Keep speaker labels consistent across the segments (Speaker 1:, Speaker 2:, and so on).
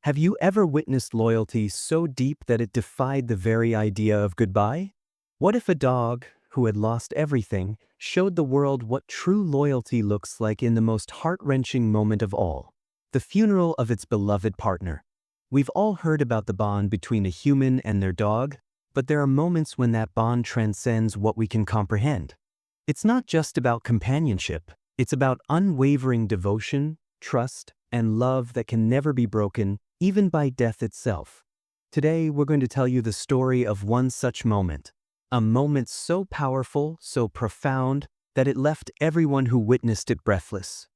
Speaker 1: Have you ever witnessed loyalty so deep that it defied the very idea of goodbye? What if a dog, who had lost everything, showed the world what true loyalty looks like in the most heart-wrenching moment of all, the funeral of its beloved partner? We've all heard about the bond between a human and their dog, but there are moments when that bond transcends what we can comprehend. It's not just about companionship, it's about unwavering devotion, trust, and love that can never be broken, even by death itself. Today, we're going to tell you the story of one such moment. A moment so powerful, so profound, that it left everyone who witnessed it breathless.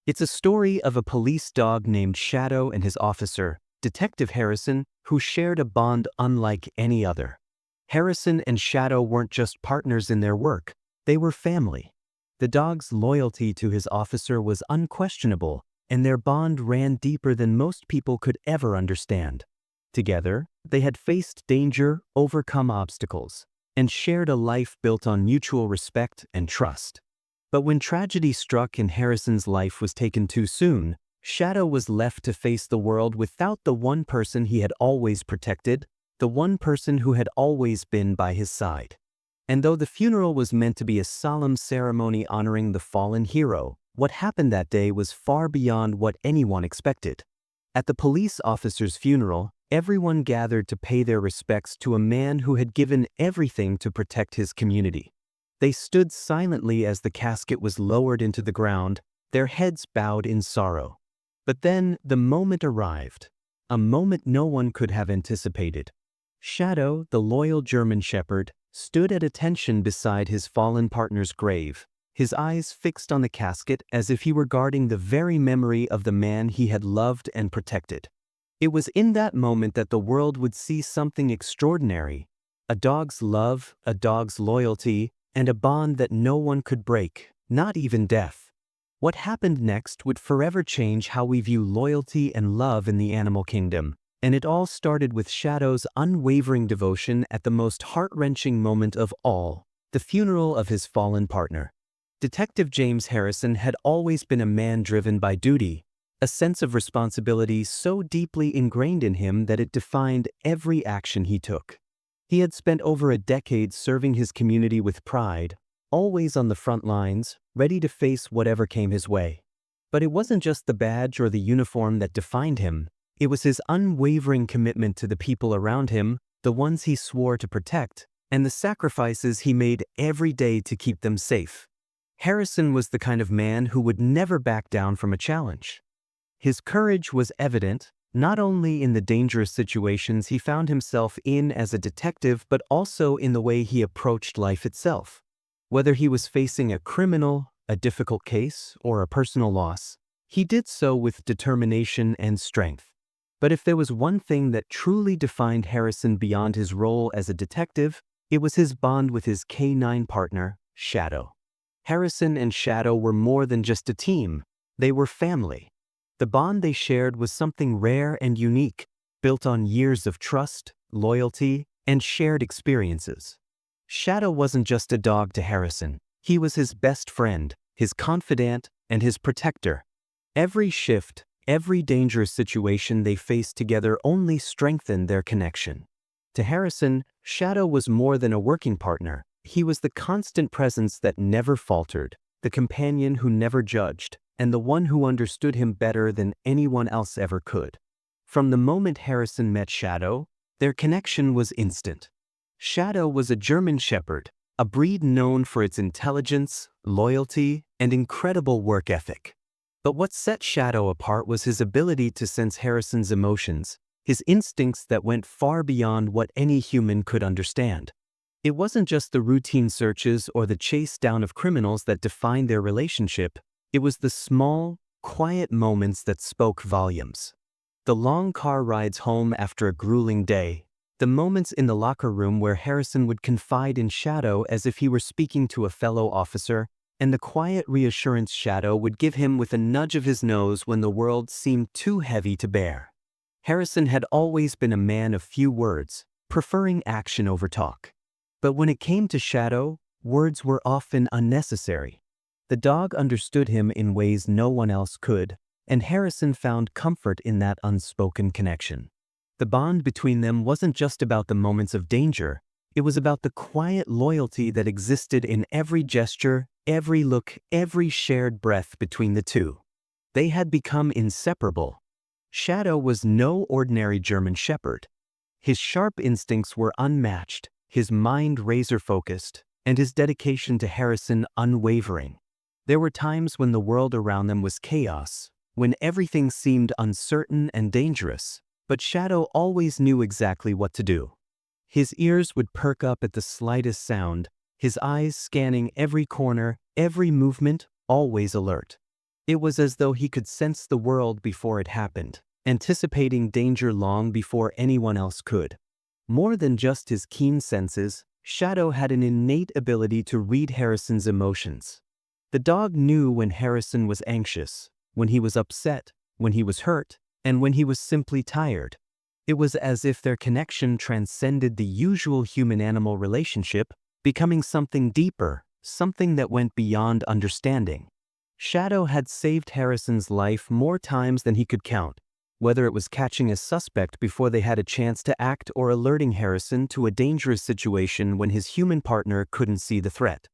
Speaker 1: It's a story of a police dog named Shadow and his officer, Detective Harrison, who shared a bond unlike any other. Harrison and Shadow weren't just partners in their work, they were family. The dog's loyalty to his officer was unquestionable, and their bond ran deeper than most people could ever understand. Together, they had faced danger, overcome obstacles, and shared a life built on mutual respect and trust. But when tragedy struck and Harrison's life was taken too soon, Shadow was left to face the world without the one person he had always protected, the one person who had always been by his side. And though the funeral was meant to be a solemn ceremony honoring the fallen hero, what happened that day was far beyond what anyone expected. At the police officer's funeral, everyone gathered to pay their respects to a man who had given everything to protect his community. They stood silently as the casket was lowered into the ground, their heads bowed in sorrow. But then the moment arrived, a moment no one could have anticipated. Shadow, the loyal German shepherd, stood at attention beside his fallen partner's grave, his eyes fixed on the casket as if he were guarding the very memory of the man he had loved and protected. It was in that moment that the world would see something extraordinary: a dog's love, a dog's loyalty, and a bond that no one could break, not even death. What happened next would forever change how we view loyalty and love in the animal kingdom, and it all started with Shadow's unwavering devotion at the most heart-wrenching moment of all, the funeral of his fallen partner. Detective James Harrison had always been a man driven by duty, a sense of responsibility so deeply ingrained in him that it defined every action he took. He had spent over a decade serving his community with pride, always on the front lines, ready to face whatever came his way. But it wasn't just the badge or the uniform that defined him. It was his unwavering commitment to the people around him, the ones he swore to protect, and the sacrifices he made every day to keep them safe. Harrison was the kind of man who would never back down from a challenge. His courage was evident, not only in the dangerous situations he found himself in as a detective, but also in the way he approached life itself. Whether he was facing a criminal, a difficult case, or a personal loss, he did so with determination and strength. But if there was one thing that truly defined Harrison beyond his role as a detective, it was his bond with his canine partner, Shadow. Harrison and Shadow were more than just a team, they were family. The bond they shared was something rare and unique, built on years of trust, loyalty, and shared experiences. Shadow wasn't just a dog to Harrison, he was his best friend, his confidant, and his protector. Every shift, every dangerous situation they faced together only strengthened their connection. To Harrison, Shadow was more than a working partner. He was the constant presence that never faltered, the companion who never judged, and the one who understood him better than anyone else ever could. From the moment Harrison met Shadow, their connection was instant. Shadow was a German shepherd, a breed known for its intelligence, loyalty, and incredible work ethic. But what set Shadow apart was his ability to sense Harrison's emotions, his instincts that went far beyond what any human could understand. It wasn't just the routine searches or the chase down of criminals that defined their relationship, it was the small, quiet moments that spoke volumes. The long car rides home after a grueling day, the moments in the locker room where Harrison would confide in Shadow as if he were speaking to a fellow officer, and the quiet reassurance Shadow would give him with a nudge of his nose when the world seemed too heavy to bear. Harrison had always been a man of few words, preferring action over talk. But when it came to Shadow, words were often unnecessary. The dog understood him in ways no one else could, and Harrison found comfort in that unspoken connection. The bond between them wasn't just about the moments of danger, it was about the quiet loyalty that existed in every gesture, every look, every shared breath between the two. They had become inseparable. Shadow was no ordinary German shepherd. His sharp instincts were unmatched, his mind razor-focused, and his dedication to Harrison unwavering. There were times when the world around them was chaos, when everything seemed uncertain and dangerous, but Shadow always knew exactly what to do. His ears would perk up at the slightest sound, his eyes scanning every corner, every movement, always alert. It was as though he could sense the world before it happened, anticipating danger long before anyone else could. More than just his keen senses, Shadow had an innate ability to read Harrison's emotions. The dog knew when Harrison was anxious, when he was upset, when he was hurt, and when he was simply tired. It was as if their connection transcended the usual human-animal relationship, becoming something deeper, something that went beyond understanding. Shadow had saved Harrison's life more times than he could count, whether it was catching a suspect before they had a chance to act or alerting Harrison to a dangerous situation when his human partner couldn't see the threat.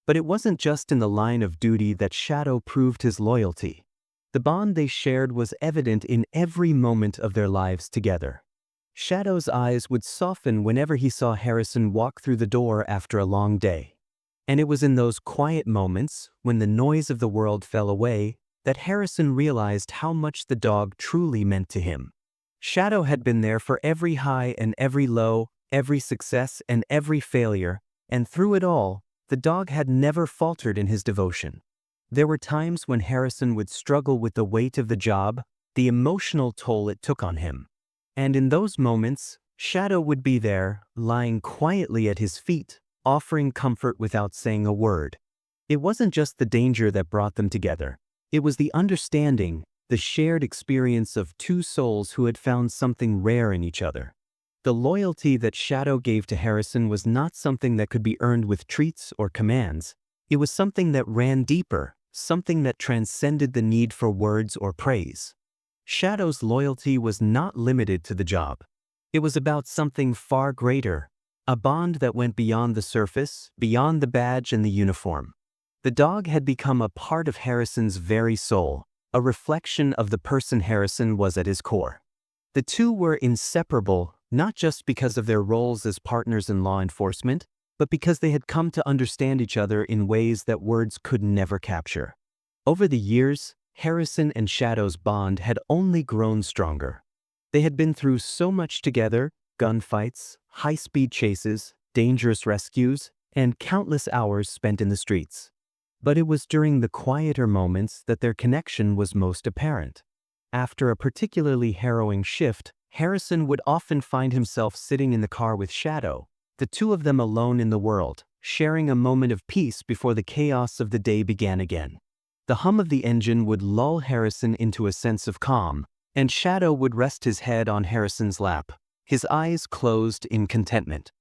Speaker 1: But it wasn't just in the line of duty that Shadow proved his loyalty. The bond they shared was evident in every moment of their lives together. Shadow's eyes would soften whenever he saw Harrison walk through the door after a long day. And it was in those quiet moments, when the noise of the world fell away, that Harrison realized how much the dog truly meant to him. Shadow had been there for every high and every low, every success and every failure, and through it all, the dog had never faltered in his devotion. There were times when Harrison would struggle with the weight of the job, the emotional toll it took on him. And in those moments, Shadow would be there, lying quietly at his feet, offering comfort without saying a word. It wasn't just the danger that brought them together. It was the understanding, the shared experience of two souls who had found something rare in each other. The loyalty that Shadow gave to Harrison was not something that could be earned with treats or commands. It was something that ran deeper, something that transcended the need for words or praise. Shadow's loyalty was not limited to the job. It was about something far greater, a bond that went beyond the surface, beyond the badge and the uniform. The dog had become a part of Harrison's very soul, a reflection of the person Harrison was at his core. The two were inseparable, not just because of their roles as partners in law enforcement, but because they had come to understand each other in ways that words could never capture. Over the years, Harrison and Shadow's bond had only grown stronger. They had been through so much together: gunfights, high-speed chases, dangerous rescues, and countless hours spent in the streets. But it was during the quieter moments that their connection was most apparent. After a particularly harrowing shift, Harrison would often find himself sitting in the car with Shadow, the two of them alone in the world, sharing a moment of peace before the chaos of the day began again. The hum of the engine would lull Harrison into a sense of calm, and Shadow would rest his head on Harrison's lap, his eyes closed in contentment.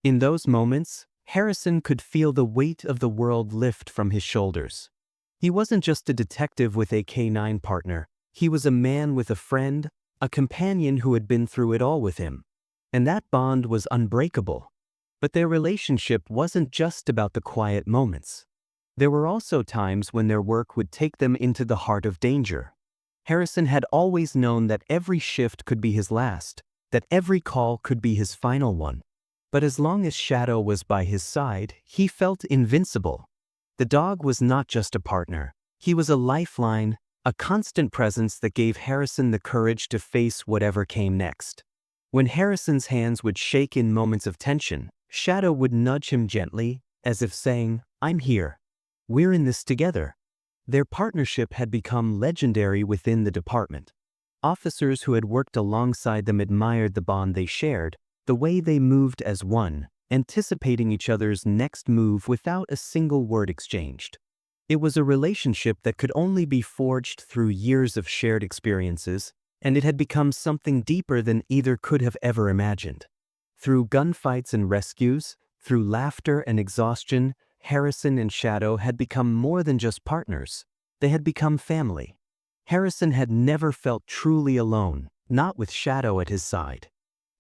Speaker 1: In those moments, Harrison could feel the weight of the world lift from his shoulders. He wasn't just a detective with a K-9 partner, he was a man with a friend, a companion who had been through it all with him. And that bond was unbreakable. But their relationship wasn't just about the quiet moments. There were also times when their work would take them into the heart of danger. Harrison had always known that every shift could be his last, that every call could be his final one. But as long as Shadow was by his side, he felt invincible. The dog was not just a partner. He was a lifeline, a constant presence that gave Harrison the courage to face whatever came next. When Harrison's hands would shake in moments of tension, Shadow would nudge him gently, as if saying, "I'm here. We're in this together." Their partnership had become legendary within the department. Officers who had worked alongside them admired the bond they shared, the way they moved as one, anticipating each other's next move without a single word exchanged. It was a relationship that could only be forged through years of shared experiences, and it had become something deeper than either could have ever imagined. Through gunfights and rescues, through laughter and exhaustion, Harrison and Shadow had become more than just partners. They had become family. Harrison had never felt truly alone, not with Shadow at his side.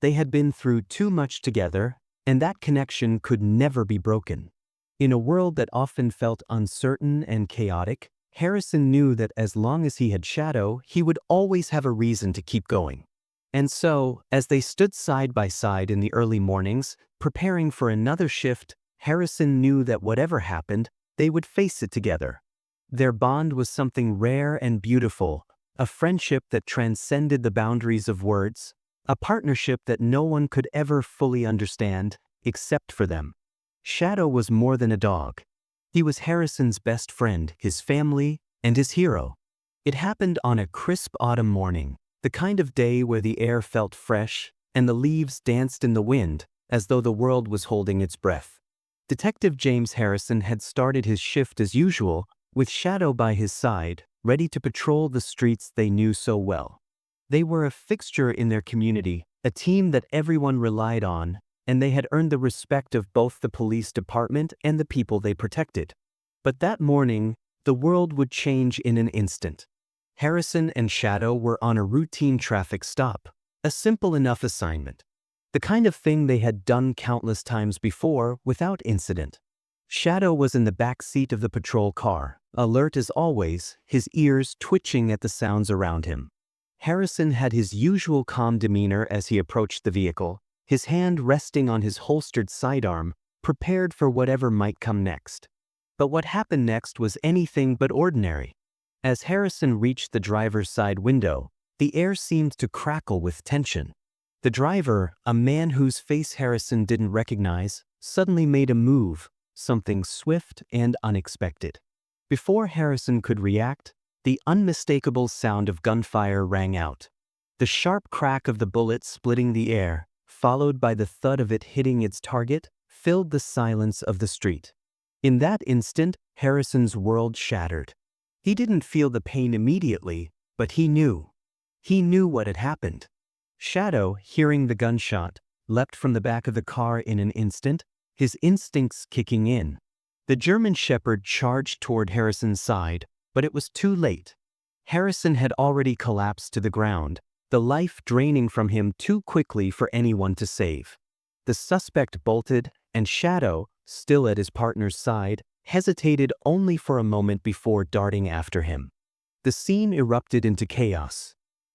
Speaker 1: They had been through too much together, and that connection could never be broken. In a world that often felt uncertain and chaotic, Harrison knew that as long as he had Shadow, he would always have a reason to keep going. And so, as they stood side by side in the early mornings, preparing for another shift, Harrison knew that whatever happened, they would face it together. Their bond was something rare and beautiful, a friendship that transcended the boundaries of words, a partnership that no one could ever fully understand, except for them. Shadow was more than a dog. He was Harrison's best friend, his family, and his hero. It happened on a crisp autumn morning, the kind of day where the air felt fresh and the leaves danced in the wind as though the world was holding its breath. Detective James Harrison had started his shift as usual, with Shadow by his side, ready to patrol the streets they knew so well. They were a fixture in their community, a team that everyone relied on, and they had earned the respect of both the police department and the people they protected. But that morning, the world would change in an instant. Harrison and Shadow were on a routine traffic stop, a simple enough assignment. The kind of thing they had done countless times before without incident. Shadow was in the back seat of the patrol car, alert as always, his ears twitching at the sounds around him. Harrison had his usual calm demeanor as he approached the vehicle, his hand resting on his holstered sidearm, prepared for whatever might come next. But what happened next was anything but ordinary. As Harrison reached the driver's side window, the air seemed to crackle with tension. The driver, a man whose face Harrison didn't recognize, suddenly made a move, something swift and unexpected. Before Harrison could react, the unmistakable sound of gunfire rang out. The sharp crack of the bullet splitting the air, followed by the thud of it hitting its target, filled the silence of the street. In that instant, Harrison's world shattered. He didn't feel the pain immediately, but he knew. He knew what had happened. Shadow, hearing the gunshot, leapt from the back of the car in an instant, his instincts kicking in. The German Shepherd charged toward Harrison's side, but it was too late. Harrison had already collapsed to the ground, the life draining from him too quickly for anyone to save. The suspect bolted, and Shadow, still at his partner's side, hesitated only for a moment before darting after him. The scene erupted into chaos.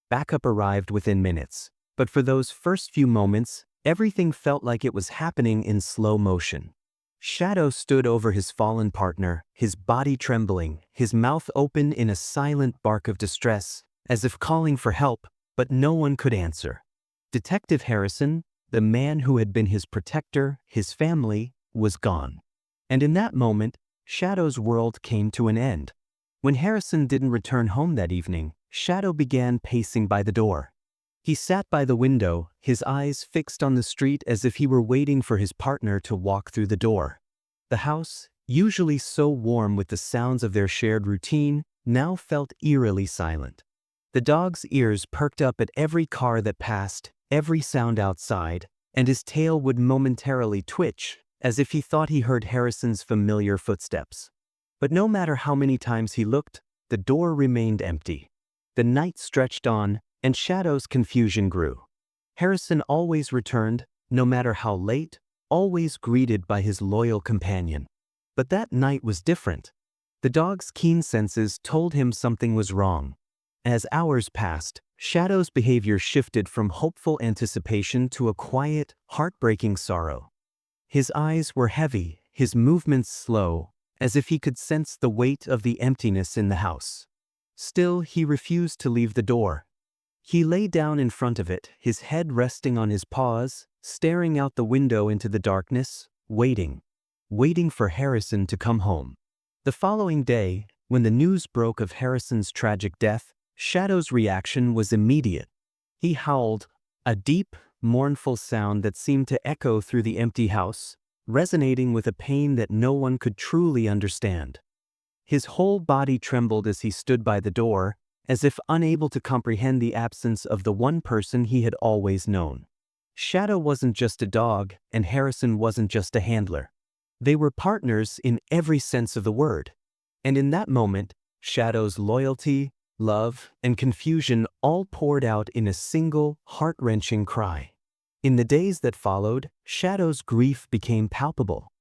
Speaker 1: Backup arrived within minutes, but for those first few moments, everything felt like it was happening in slow motion. Shadow stood over his fallen partner, his body trembling, his mouth open in a silent bark of distress, as if calling for help, but no one could answer. Detective Harrison, the man who had been his protector, his family, was gone. And in that moment, Shadow's world came to an end. When Harrison didn't return home that evening, Shadow began pacing by the door. He sat by the window, his eyes fixed on the street as if he were waiting for his partner to walk through the door. The house, usually so warm with the sounds of their shared routine, now felt eerily silent. The dog's ears perked up at every car that passed, every sound outside, and his tail would momentarily twitch, as if he thought he heard Harrison's familiar footsteps. But no matter how many times he looked, the door remained empty. The night stretched on, and Shadow's confusion grew. Harrison always returned, no matter how late, always greeted by his loyal companion. But that night was different. The dog's keen senses told him something was wrong. As hours passed, Shadow's behavior shifted from hopeful anticipation to a quiet, heartbreaking sorrow. His eyes were heavy, his movements slow, as if he could sense the weight of the emptiness in the house. Still, he refused to leave the door. He lay down in front of it, his head resting on his paws, staring out the window into the darkness, waiting for Harrison to come home. The following day, when the news broke of Harrison's tragic death, Shadow's reaction was immediate. He howled, a deep, mournful sound that seemed to echo through the empty house, resonating with a pain that no one could truly understand. His whole body trembled as he stood by the door, as if unable to comprehend the absence of the one person he had always known. Shadow wasn't just a dog, and Harrison wasn't just a handler. They were partners in every sense of the word. And in that moment, Shadow's loyalty, love, and confusion all poured out in a single, heart-wrenching cry. In the days that followed, Shadow's grief became palpable.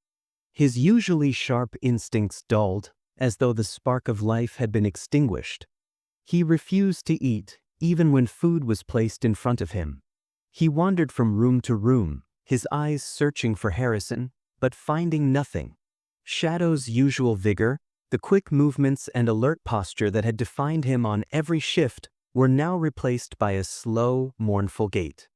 Speaker 1: His usually sharp instincts dulled, as though the spark of life had been extinguished. He refused to eat, even when food was placed in front of him. He wandered from room to room, his eyes searching for Harrison, but finding nothing. Shadow's usual vigor, the quick movements and alert posture that had defined him on every shift, were now replaced by a slow, mournful gait.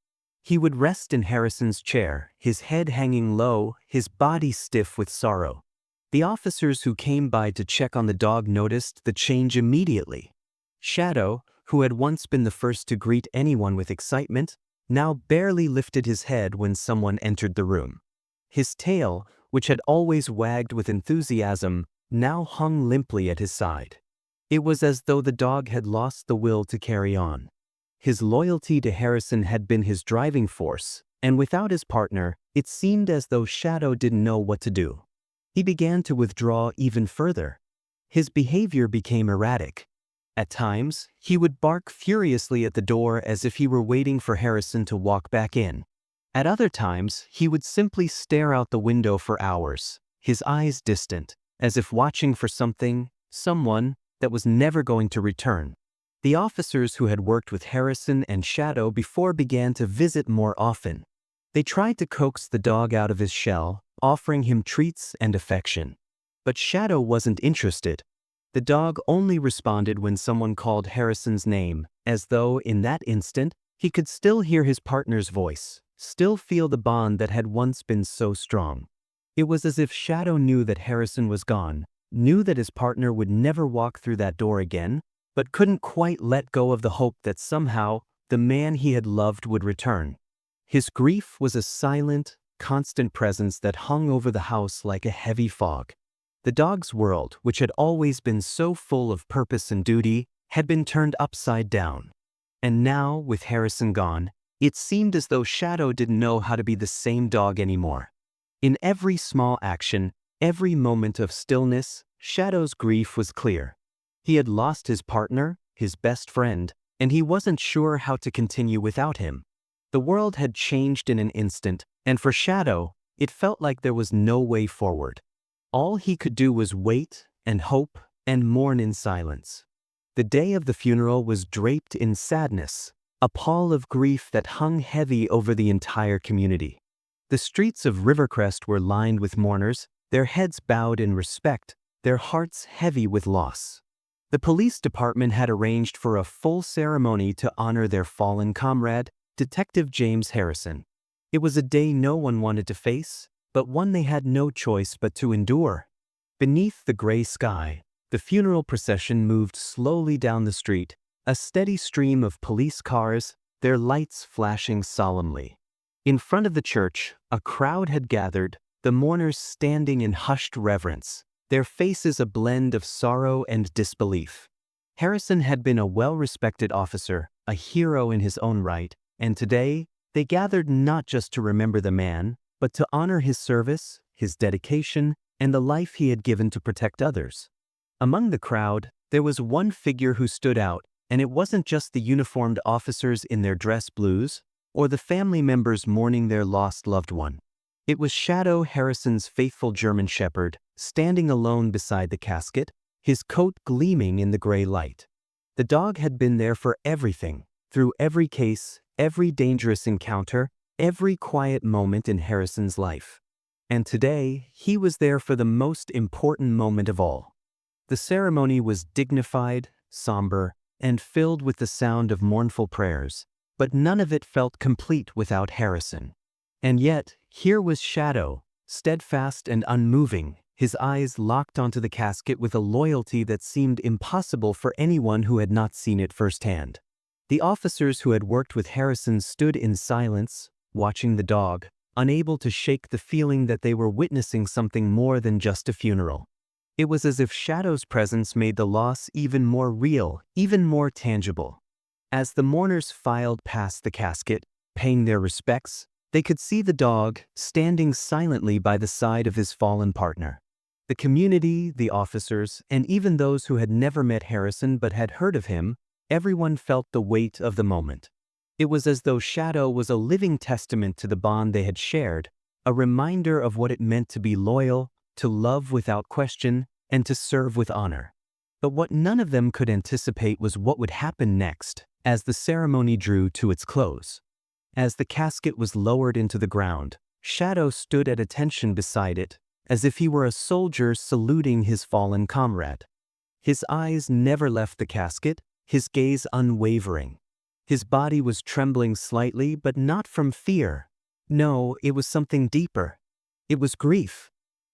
Speaker 1: He would rest in Harrison's chair, his head hanging low, his body stiff with sorrow. The officers who came by to check on the dog noticed the change immediately. Shadow, who had once been the first to greet anyone with excitement, now barely lifted his head when someone entered the room. His tail, which had always wagged with enthusiasm, now hung limply at his side. It was as though the dog had lost the will to carry on. His loyalty to Harrison had been his driving force, and without his partner, it seemed as though Shadow didn't know what to do. He began to withdraw even further. His behavior became erratic. At times, he would bark furiously at the door as if he were waiting for Harrison to walk back in. At other times, he would simply stare out the window for hours, his eyes distant, as if watching for something, someone, that was never going to return. The officers who had worked with Harrison and Shadow before began to visit more often. They tried to coax the dog out of his shell, offering him treats and affection. But Shadow wasn't interested. The dog only responded when someone called Harrison's name, as though, in that instant, he could still hear his partner's voice, still feel the bond that had once been so strong. It was as if Shadow knew that Harrison was gone, knew that his partner would never walk through that door again, but couldn't quite let go of the hope that somehow the man he had loved would return. His grief was a silent, constant presence that hung over the house like a heavy fog. The dog's world, which had always been so full of purpose and duty, had been turned upside down. And now, with Harrison gone, it seemed as though Shadow didn't know how to be the same dog anymore. In every small action, every moment of stillness, Shadow's grief was clear. He had lost his partner, his best friend, and he wasn't sure how to continue without him. The world had changed in an instant, and for Shadow, it felt like there was no way forward. All he could do was wait and hope and mourn in silence. The day of the funeral was draped in sadness, a pall of grief that hung heavy over the entire community. The streets of Rivercrest were lined with mourners, their heads bowed in respect, their hearts heavy with loss. The police department had arranged for a full ceremony to honor their fallen comrade, Detective James Harrison. It was a day no one wanted to face, but one they had no choice but to endure. Beneath the gray sky, the funeral procession moved slowly down the street, a steady stream of police cars, their lights flashing solemnly. In front of the church, a crowd had gathered, the mourners standing in hushed reverence, their faces a blend of sorrow and disbelief. Harrison had been a well-respected officer, a hero in his own right, and today, they gathered not just to remember the man, but to honor his service, his dedication, and the life he had given to protect others. Among the crowd, there was one figure who stood out, and it wasn't just the uniformed officers in their dress blues, or the family members mourning their lost loved one. It was Shadow, Harrison's faithful German shepherd, standing alone beside the casket, his coat gleaming in the gray light. The dog had been there for everything, through every case, every dangerous encounter, every quiet moment in Harrison's life. And today, he was there for the most important moment of all. The ceremony was dignified, somber, and filled with the sound of mournful prayers, but none of it felt complete without Harrison. And yet, here was Shadow, steadfast and unmoving, his eyes locked onto the casket with a loyalty that seemed impossible for anyone who had not seen it firsthand. The officers who had worked with Harrison stood in silence, watching the dog, unable to shake the feeling that they were witnessing something more than just a funeral. It was as if Shadow's presence made the loss even more real, even more tangible. As the mourners filed past the casket, paying their respects, they could see the dog standing silently by the side of his fallen partner. The community, the officers, and even those who had never met Harrison but had heard of him, everyone felt the weight of the moment. It was as though Shadow was a living testament to the bond they had shared, a reminder of what it meant to be loyal, to love without question, and to serve with honor. But what none of them could anticipate was what would happen next, as the ceremony drew to its close. As the casket was lowered into the ground, Shadow stood at attention beside it, as if he were a soldier saluting his fallen comrade. His eyes never left the casket, his gaze unwavering. His body was trembling slightly, but not from fear. No, it was something deeper. It was grief.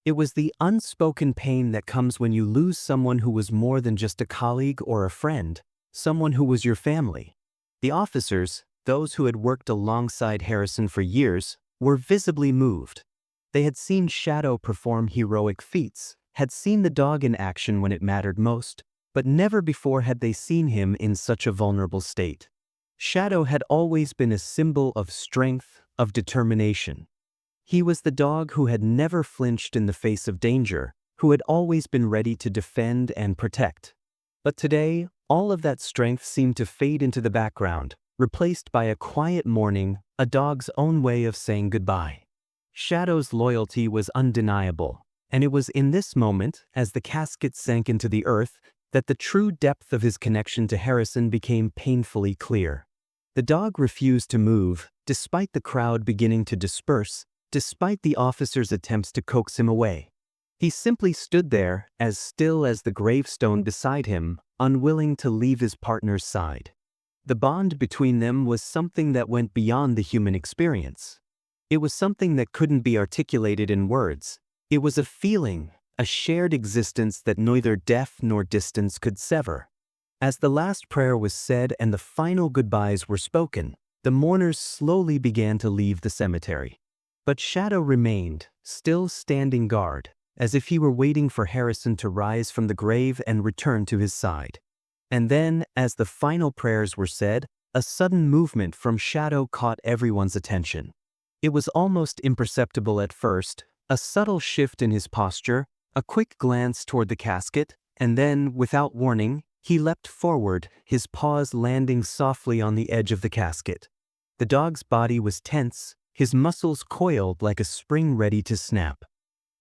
Speaker 1: It was the unspoken pain that comes when you lose someone who was more than just a colleague or a friend, someone who was your family. The officers, those who had worked alongside Harrison for years, were visibly moved. They had seen Shadow perform heroic feats, had seen the dog in action when it mattered most, but never before had they seen him in such a vulnerable state. Shadow had always been a symbol of strength, of determination. He was the dog who had never flinched in the face of danger, who had always been ready to defend and protect. But today, all of that strength seemed to fade into the background, replaced by a quiet mourning, a dog's own way of saying goodbye. Shadow's loyalty was undeniable, and it was in this moment, as the casket sank into the earth, that the true depth of his connection to Harrison became painfully clear. The dog refused to move, despite the crowd beginning to disperse, despite the officer's attempts to coax him away. He simply stood there, as still as the gravestone beside him, unwilling to leave his partner's side. The bond between them was something that went beyond the human experience. It was something that couldn't be articulated in words. It was a feeling, a shared existence that neither death nor distance could sever. As the last prayer was said and the final goodbyes were spoken, the mourners slowly began to leave the cemetery. But Shadow remained, still standing guard, as if he were waiting for Harrison to rise from the grave and return to his side. And then, as the final prayers were said, a sudden movement from Shadow caught everyone's attention. It was almost imperceptible at first, a subtle shift in his posture, a quick glance toward the casket, and then, without warning, he leapt forward, his paws landing softly on the edge of the casket. The dog's body was tense, his muscles coiled like a spring ready to snap.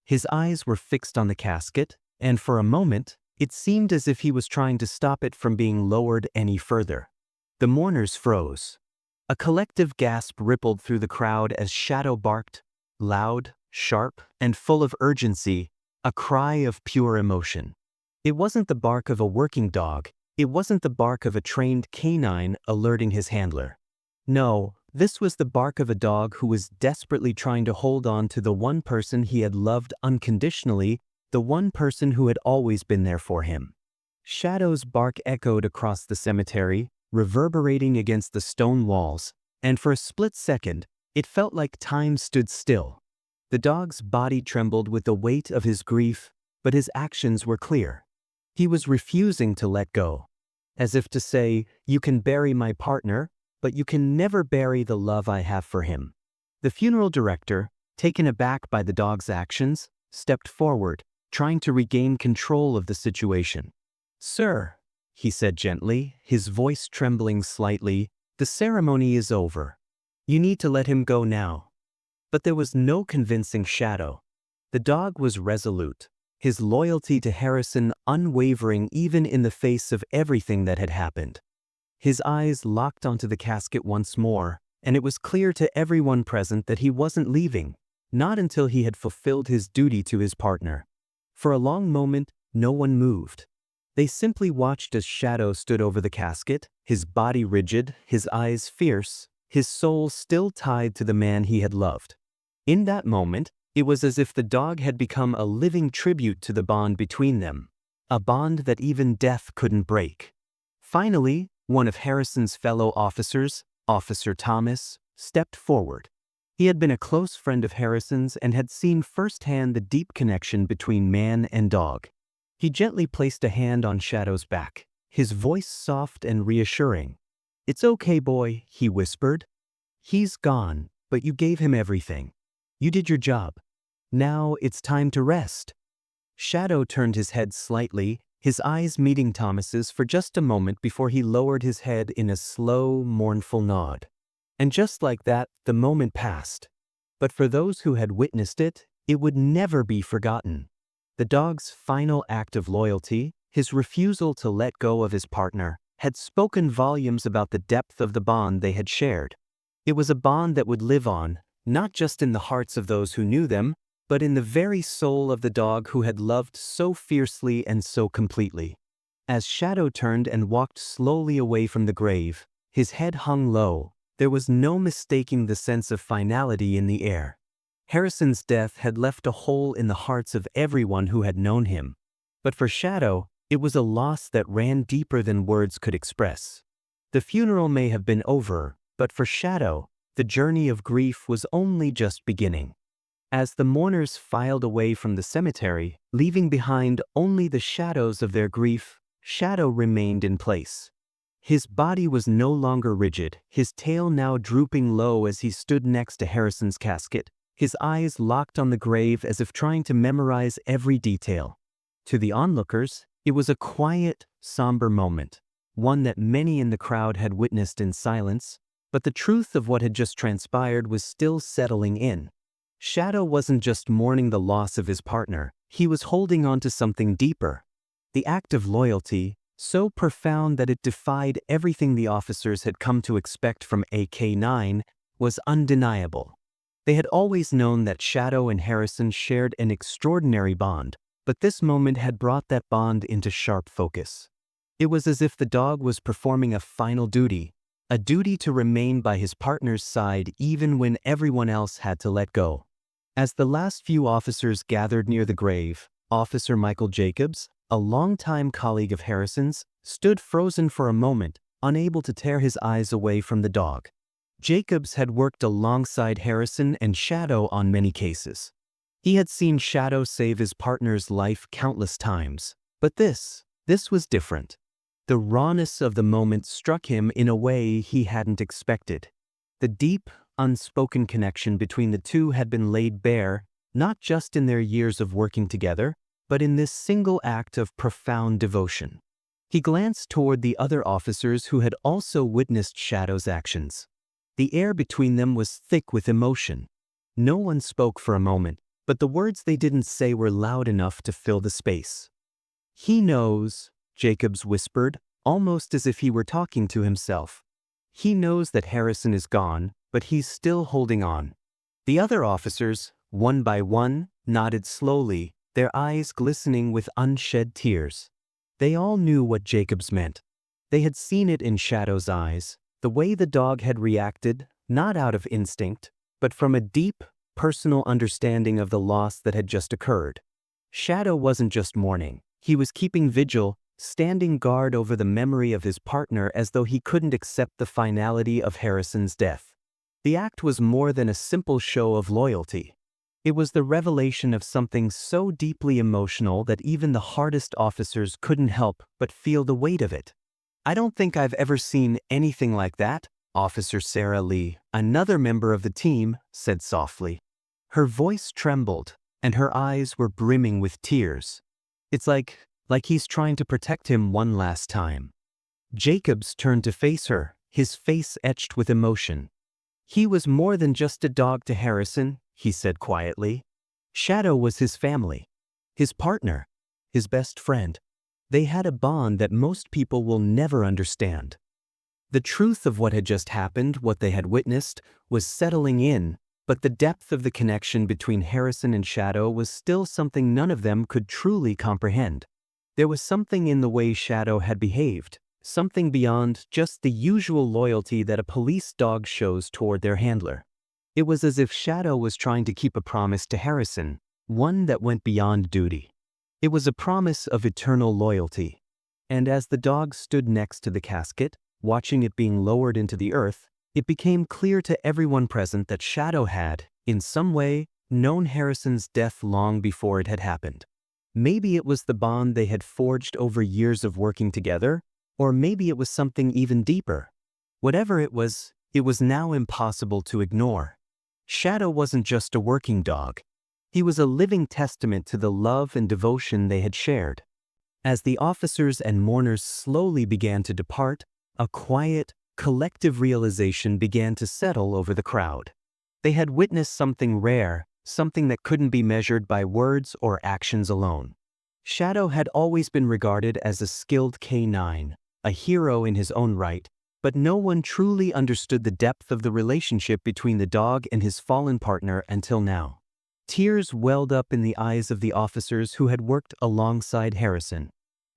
Speaker 1: His eyes were fixed on the casket, and for a moment, it seemed as if he was trying to stop it from being lowered any further. The mourners froze. A collective gasp rippled through the crowd as Shadow barked, loud, sharp, and full of urgency, a cry of pure emotion. It wasn't the bark of a working dog, it wasn't the bark of a trained canine alerting his handler. No, this was the bark of a dog who was desperately trying to hold on to the one person he had loved unconditionally, the one person who had always been there for him. Shadow's bark echoed across the cemetery, reverberating against the stone walls, and for a split second, it felt like time stood still. The dog's body trembled with the weight of his grief, but his actions were clear. He was refusing to let go. As if to say, "You can bury my partner, but you can never bury the love I have for him." The funeral director, taken aback by the dog's actions, stepped forward, trying to regain control of the situation. "Sir," he said gently, his voice trembling slightly, "the ceremony is over. You need to let him go now." But there was no convincing Shadow. The dog was resolute, his loyalty to Harrison unwavering even in the face of everything that had happened. His eyes locked onto the casket once more, and it was clear to everyone present that he wasn't leaving, not until he had fulfilled his duty to his partner. For a long moment, no one moved. They simply watched as Shadow stood over the casket, his body rigid, his eyes fierce, his soul still tied to the man he had loved. In that moment, it was as if the dog had become a living tribute to the bond between them, a bond that even death couldn't break. Finally, one of Harrison's fellow officers, Officer Thomas, stepped forward. He had been a close friend of Harrison's and had seen firsthand the deep connection between man and dog. He gently placed a hand on Shadow's back, his voice soft and reassuring. "It's okay, boy," he whispered. "He's gone, but you gave him everything. You did your job. Now it's time to rest." Shadow turned his head slightly, his eyes meeting Thomas's for just a moment before he lowered his head in a slow, mournful nod. And just like that, the moment passed. But for those who had witnessed it, it would never be forgotten. The dog's final act of loyalty, his refusal to let go of his partner, had spoken volumes about the depth of the bond they had shared. It was a bond that would live on, not just in the hearts of those who knew them, but in the very soul of the dog who had loved so fiercely and so completely. As Shadow turned and walked slowly away from the grave, his head hung low. There was no mistaking the sense of finality in the air. Harrison's death had left a hole in the hearts of everyone who had known him. But for Shadow, it was a loss that ran deeper than words could express. The funeral may have been over, but for Shadow, the journey of grief was only just beginning. As the mourners filed away from the cemetery, leaving behind only the shadows of their grief, Shadow remained in place. His body was no longer rigid, his tail now drooping low as he stood next to Harrison's casket, his eyes locked on the grave as if trying to memorize every detail. To the onlookers, it was a quiet, somber moment, one that many in the crowd had witnessed in silence, but the truth of what had just transpired was still settling in. Shadow wasn't just mourning the loss of his partner, he was holding on to something deeper. The act of loyalty, so profound that it defied everything the officers had come to expect from AK-9, was undeniable. They had always known that Shadow and Harrison shared an extraordinary bond, but this moment had brought that bond into sharp focus. It was as if the dog was performing a final duty, a duty to remain by his partner's side even when everyone else had to let go. As the last few officers gathered near the grave, Officer Michael Jacobs, a longtime colleague of Harrison's, stood frozen for a moment, unable to tear his eyes away from the dog. Jacobs had worked alongside Harrison and Shadow on many cases. He had seen Shadow save his partner's life countless times. But this was different. The rawness of the moment struck him in a way he hadn't expected. The deep, unspoken connection between the two had been laid bare, not just in their years of working together, but in this single act of profound devotion. He glanced toward the other officers who had also witnessed Shadow's actions. The air between them was thick with emotion. No one spoke for a moment, but the words they didn't say were loud enough to fill the space. "He knows," Jacobs whispered, almost as if he were talking to himself. "He knows that Harrison is gone, but he's still holding on." The other officers, one by one, nodded slowly, their eyes glistening with unshed tears. They all knew what Jacobs meant. They had seen it in Shadow's eyes, the way the dog had reacted, not out of instinct, but from a deep, personal understanding of the loss that had just occurred. Shadow wasn't just mourning, he was keeping vigil, standing guard over the memory of his partner as though he couldn't accept the finality of Harrison's death. The act was more than a simple show of loyalty. It was the revelation of something so deeply emotional that even the hardest officers couldn't help but feel the weight of it. "I don't think I've ever seen anything like that," Officer Sarah Lee, another member of the team, said softly. Her voice trembled, and her eyes were brimming with tears. "It's like he's trying to protect him one last time." Jacobs turned to face her, his face etched with emotion. "He was more than just a dog to Harrison," he said quietly. "Shadow was his family, his partner, his best friend. They had a bond that most people will never understand." The truth of what had just happened, what they had witnessed, was settling in, but the depth of the connection between Harrison and Shadow was still something none of them could truly comprehend. There was something in the way Shadow had behaved, something beyond just the usual loyalty that a police dog shows toward their handler. It was as if Shadow was trying to keep a promise to Harrison, one that went beyond duty. It was a promise of eternal loyalty. And as the dog stood next to the casket, watching it being lowered into the earth, it became clear to everyone present that Shadow had, in some way, known Harrison's death long before it had happened. Maybe it was the bond they had forged over years of working together, or maybe it was something even deeper. Whatever it was now impossible to ignore. Shadow wasn't just a working dog. He was a living testament to the love and devotion they had shared. As the officers and mourners slowly began to depart, a quiet, collective realization began to settle over the crowd. They had witnessed something rare, something that couldn't be measured by words or actions alone. Shadow had always been regarded as a skilled canine, a hero in his own right, but no one truly understood the depth of the relationship between the dog and his fallen partner until now. Tears welled up in the eyes of the officers who had worked alongside Harrison.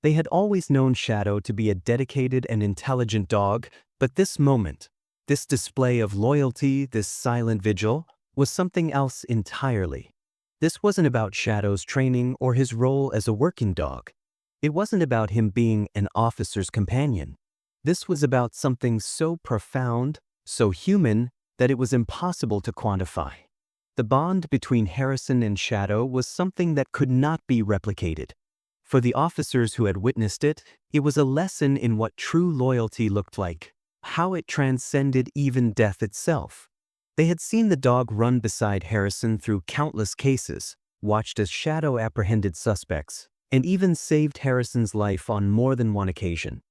Speaker 1: They had always known Shadow to be a dedicated and intelligent dog, but this moment, this display of loyalty, this silent vigil, was something else entirely. This wasn't about Shadow's training or his role as a working dog. It wasn't about him being an officer's companion. This was about something so profound, so human, that it was impossible to quantify. The bond between Harrison and Shadow was something that could not be replicated. For the officers who had witnessed it, it was a lesson in what true loyalty looked like, how it transcended even death itself. They had seen the dog run beside Harrison through countless cases, watched as Shadow apprehended suspects, and even saved Harrison's life on more than one occasion.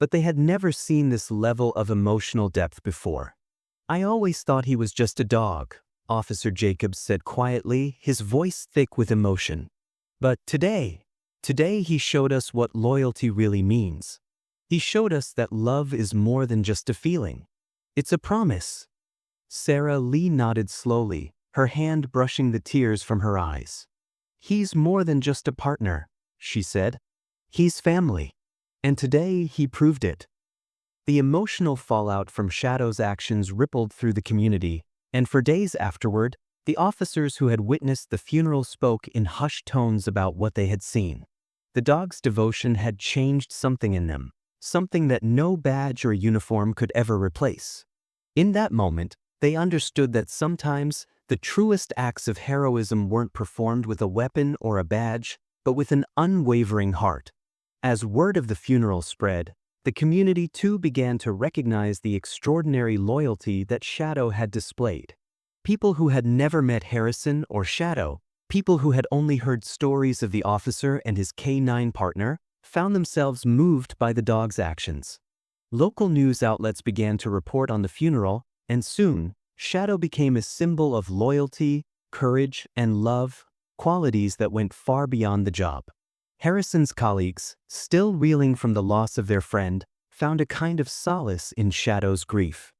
Speaker 1: But they had never seen this level of emotional depth before. "I always thought he was just a dog," Officer Jacobs said quietly, his voice thick with emotion. "But today he showed us what loyalty really means. He showed us that love is more than just a feeling. It's a promise." Sarah Lee nodded slowly, her hand brushing the tears from her eyes. "He's more than just a partner," she said. "He's family. And today he proved it." The emotional fallout from Shadow's actions rippled through the community, and for days afterward, the officers who had witnessed the funeral spoke in hushed tones about what they had seen. The dog's devotion had changed something in them, something that no badge or uniform could ever replace. In that moment, they understood that sometimes the truest acts of heroism weren't performed with a weapon or a badge, but with an unwavering heart. As word of the funeral spread, the community too began to recognize the extraordinary loyalty that Shadow had displayed. People who had never met Harrison or Shadow, people who had only heard stories of the officer and his canine partner, found themselves moved by the dog's actions. Local news outlets began to report on the funeral, and soon, Shadow became a symbol of loyalty, courage, and love, qualities that went far beyond the job. Harrison's colleagues, still reeling from the loss of their friend, found a kind of solace in Shadow's grief.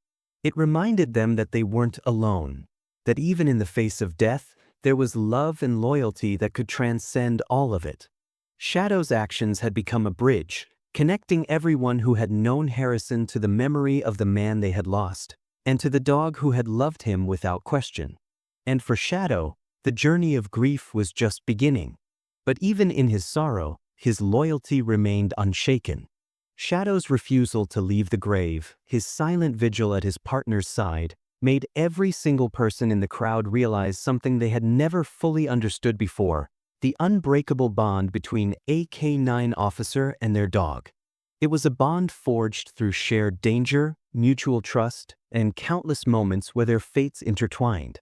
Speaker 1: It reminded them that they weren't alone, that even in the face of death, there was love and loyalty that could transcend all of it. Shadow's actions had become a bridge, connecting everyone who had known Harrison to the memory of the man they had lost, and to the dog who had loved him without question. And for Shadow, the journey of grief was just beginning. But even in his sorrow, his loyalty remained unshaken. Shadow's refusal to leave the grave, his silent vigil at his partner's side, made every single person in the crowd realize something they had never fully understood before: the unbreakable bond between a K9 officer and their dog. It was a bond forged through shared danger, mutual trust, and countless moments where their fates intertwined.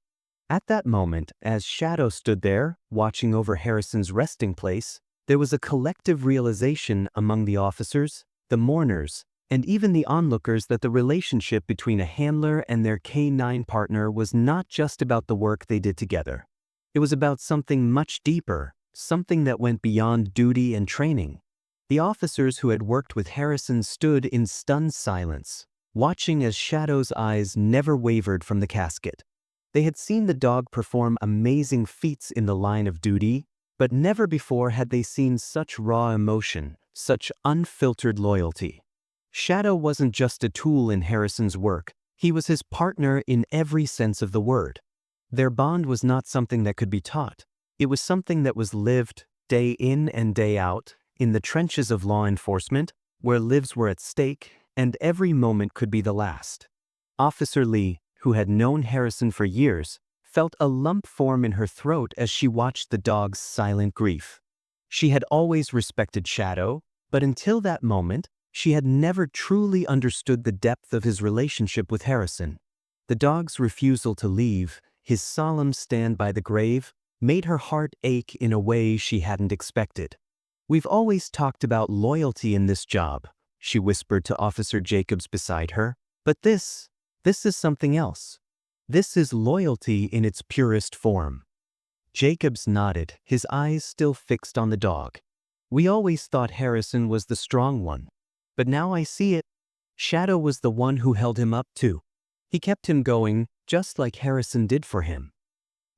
Speaker 1: At that moment, as Shadow stood there, watching over Harrison's resting place, there was a collective realization among the officers, the mourners, and even the onlookers that the relationship between a handler and their canine partner was not just about the work they did together. It was about something much deeper, something that went beyond duty and training. The officers who had worked with Harrison stood in stunned silence, watching as Shadow's eyes never wavered from the casket. They had seen the dog perform amazing feats in the line of duty, but never before had they seen such raw emotion, such unfiltered loyalty. Shadow wasn't just a tool in Harrison's work, he was his partner in every sense of the word. Their bond was not something that could be taught. It was something that was lived, day in and day out, in the trenches of law enforcement, where lives were at stake, and every moment could be the last. Officer Lee, who had known Harrison for years, felt a lump form in her throat as she watched the dog's silent grief. She had always respected Shadow, but until that moment, she had never truly understood the depth of his relationship with Harrison. The dog's refusal to leave, his solemn stand by the grave, made her heart ache in a way she hadn't expected. "We've always talked about loyalty in this job," she whispered to Officer Jacobs beside her, "but this is something else. This is loyalty in its purest form." Jacobs nodded, his eyes still fixed on the dog. "We always thought Harrison was the strong one. But now I see it. Shadow was the one who held him up too. He kept him going, just like Harrison did for him."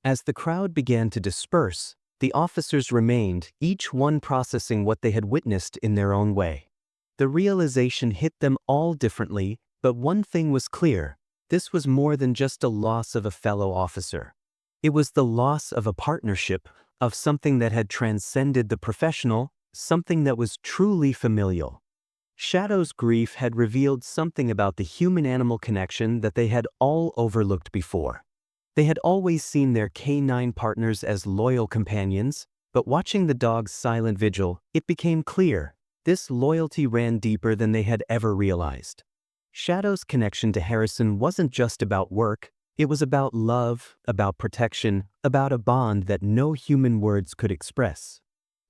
Speaker 1: As the crowd began to disperse, the officers remained, each one processing what they had witnessed in their own way. The realization hit them all differently, but one thing was clear: this was more than just a loss of a fellow officer. It was the loss of a partnership, of something that had transcended the professional, something that was truly familial. Shadow's grief had revealed something about the human-animal connection that they had all overlooked before. They had always seen their canine partners as loyal companions, but watching the dog's silent vigil, it became clear: this loyalty ran deeper than they had ever realized. Shadow's connection to Harrison wasn't just about work, it was about love, about protection, about a bond that no human words could express.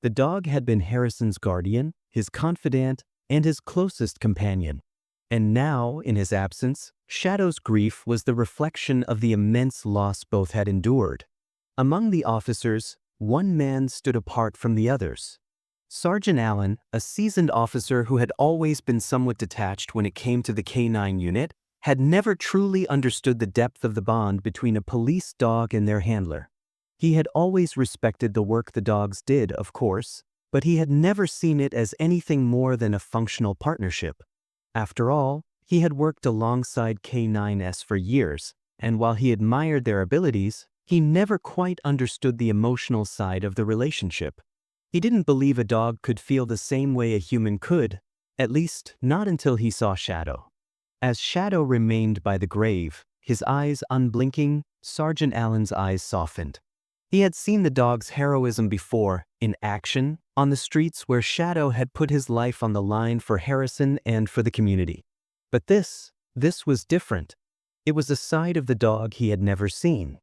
Speaker 1: The dog had been Harrison's guardian, his confidant, and his closest companion. And now, in his absence, Shadow's grief was the reflection of the immense loss both had endured. Among the officers, one man stood apart from the others. Sergeant Allen, a seasoned officer who had always been somewhat detached when it came to the K-9 unit, had never truly understood the depth of the bond between a police dog and their handler. He had always respected the work the dogs did, of course, but he had never seen it as anything more than a functional partnership. After all, he had worked alongside K-9s for years, and while he admired their abilities, he never quite understood the emotional side of the relationship. He didn't believe a dog could feel the same way a human could, at least not until he saw Shadow. As Shadow remained by the grave, his eyes unblinking, Sergeant Allen's eyes softened. He had seen the dog's heroism before, in action, on the streets where Shadow had put his life on the line for Harrison and for the community. But this was different. It was a side of the dog he had never seen.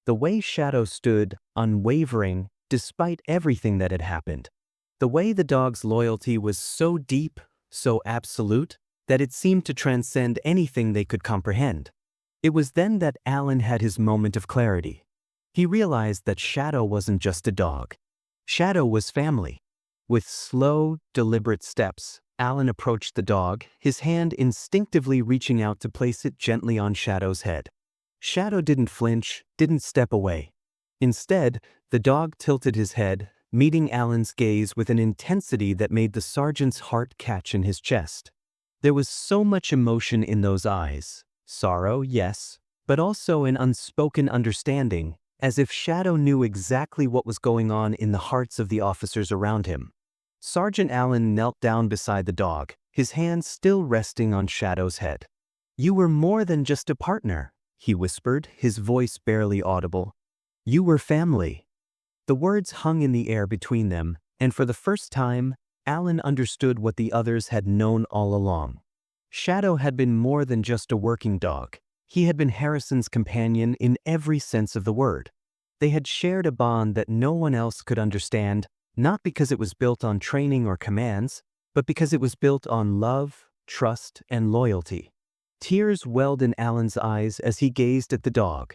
Speaker 1: The way Shadow stood, unwavering, despite everything that had happened. The way the dog's loyalty was so deep, so absolute, that it seemed to transcend anything they could comprehend. It was then that Allen had his moment of clarity. He realized that Shadow wasn't just a dog. Shadow was family. With slow, deliberate steps, Allen approached the dog, his hand instinctively reaching out to place it gently on Shadow's head. Shadow didn't flinch, didn't step away. Instead, the dog tilted his head, meeting Allen's gaze with an intensity that made the sergeant's heart catch in his chest. There was so much emotion in those eyes. Sorrow, yes, but also an unspoken understanding, as if Shadow knew exactly what was going on in the hearts of the officers around him. Sergeant Allen knelt down beside the dog, his hand still resting on Shadow's head. "You were more than just a partner," he whispered, his voice barely audible. "You were family." The words hung in the air between them, and for the first time, Allen understood what the others had known all along. Shadow had been more than just a working dog. He had been Harrison's companion in every sense of the word. They had shared a bond that no one else could understand, not because it was built on training or commands, but because it was built on love, trust, and loyalty. Tears welled in Allen's eyes as he gazed at the dog.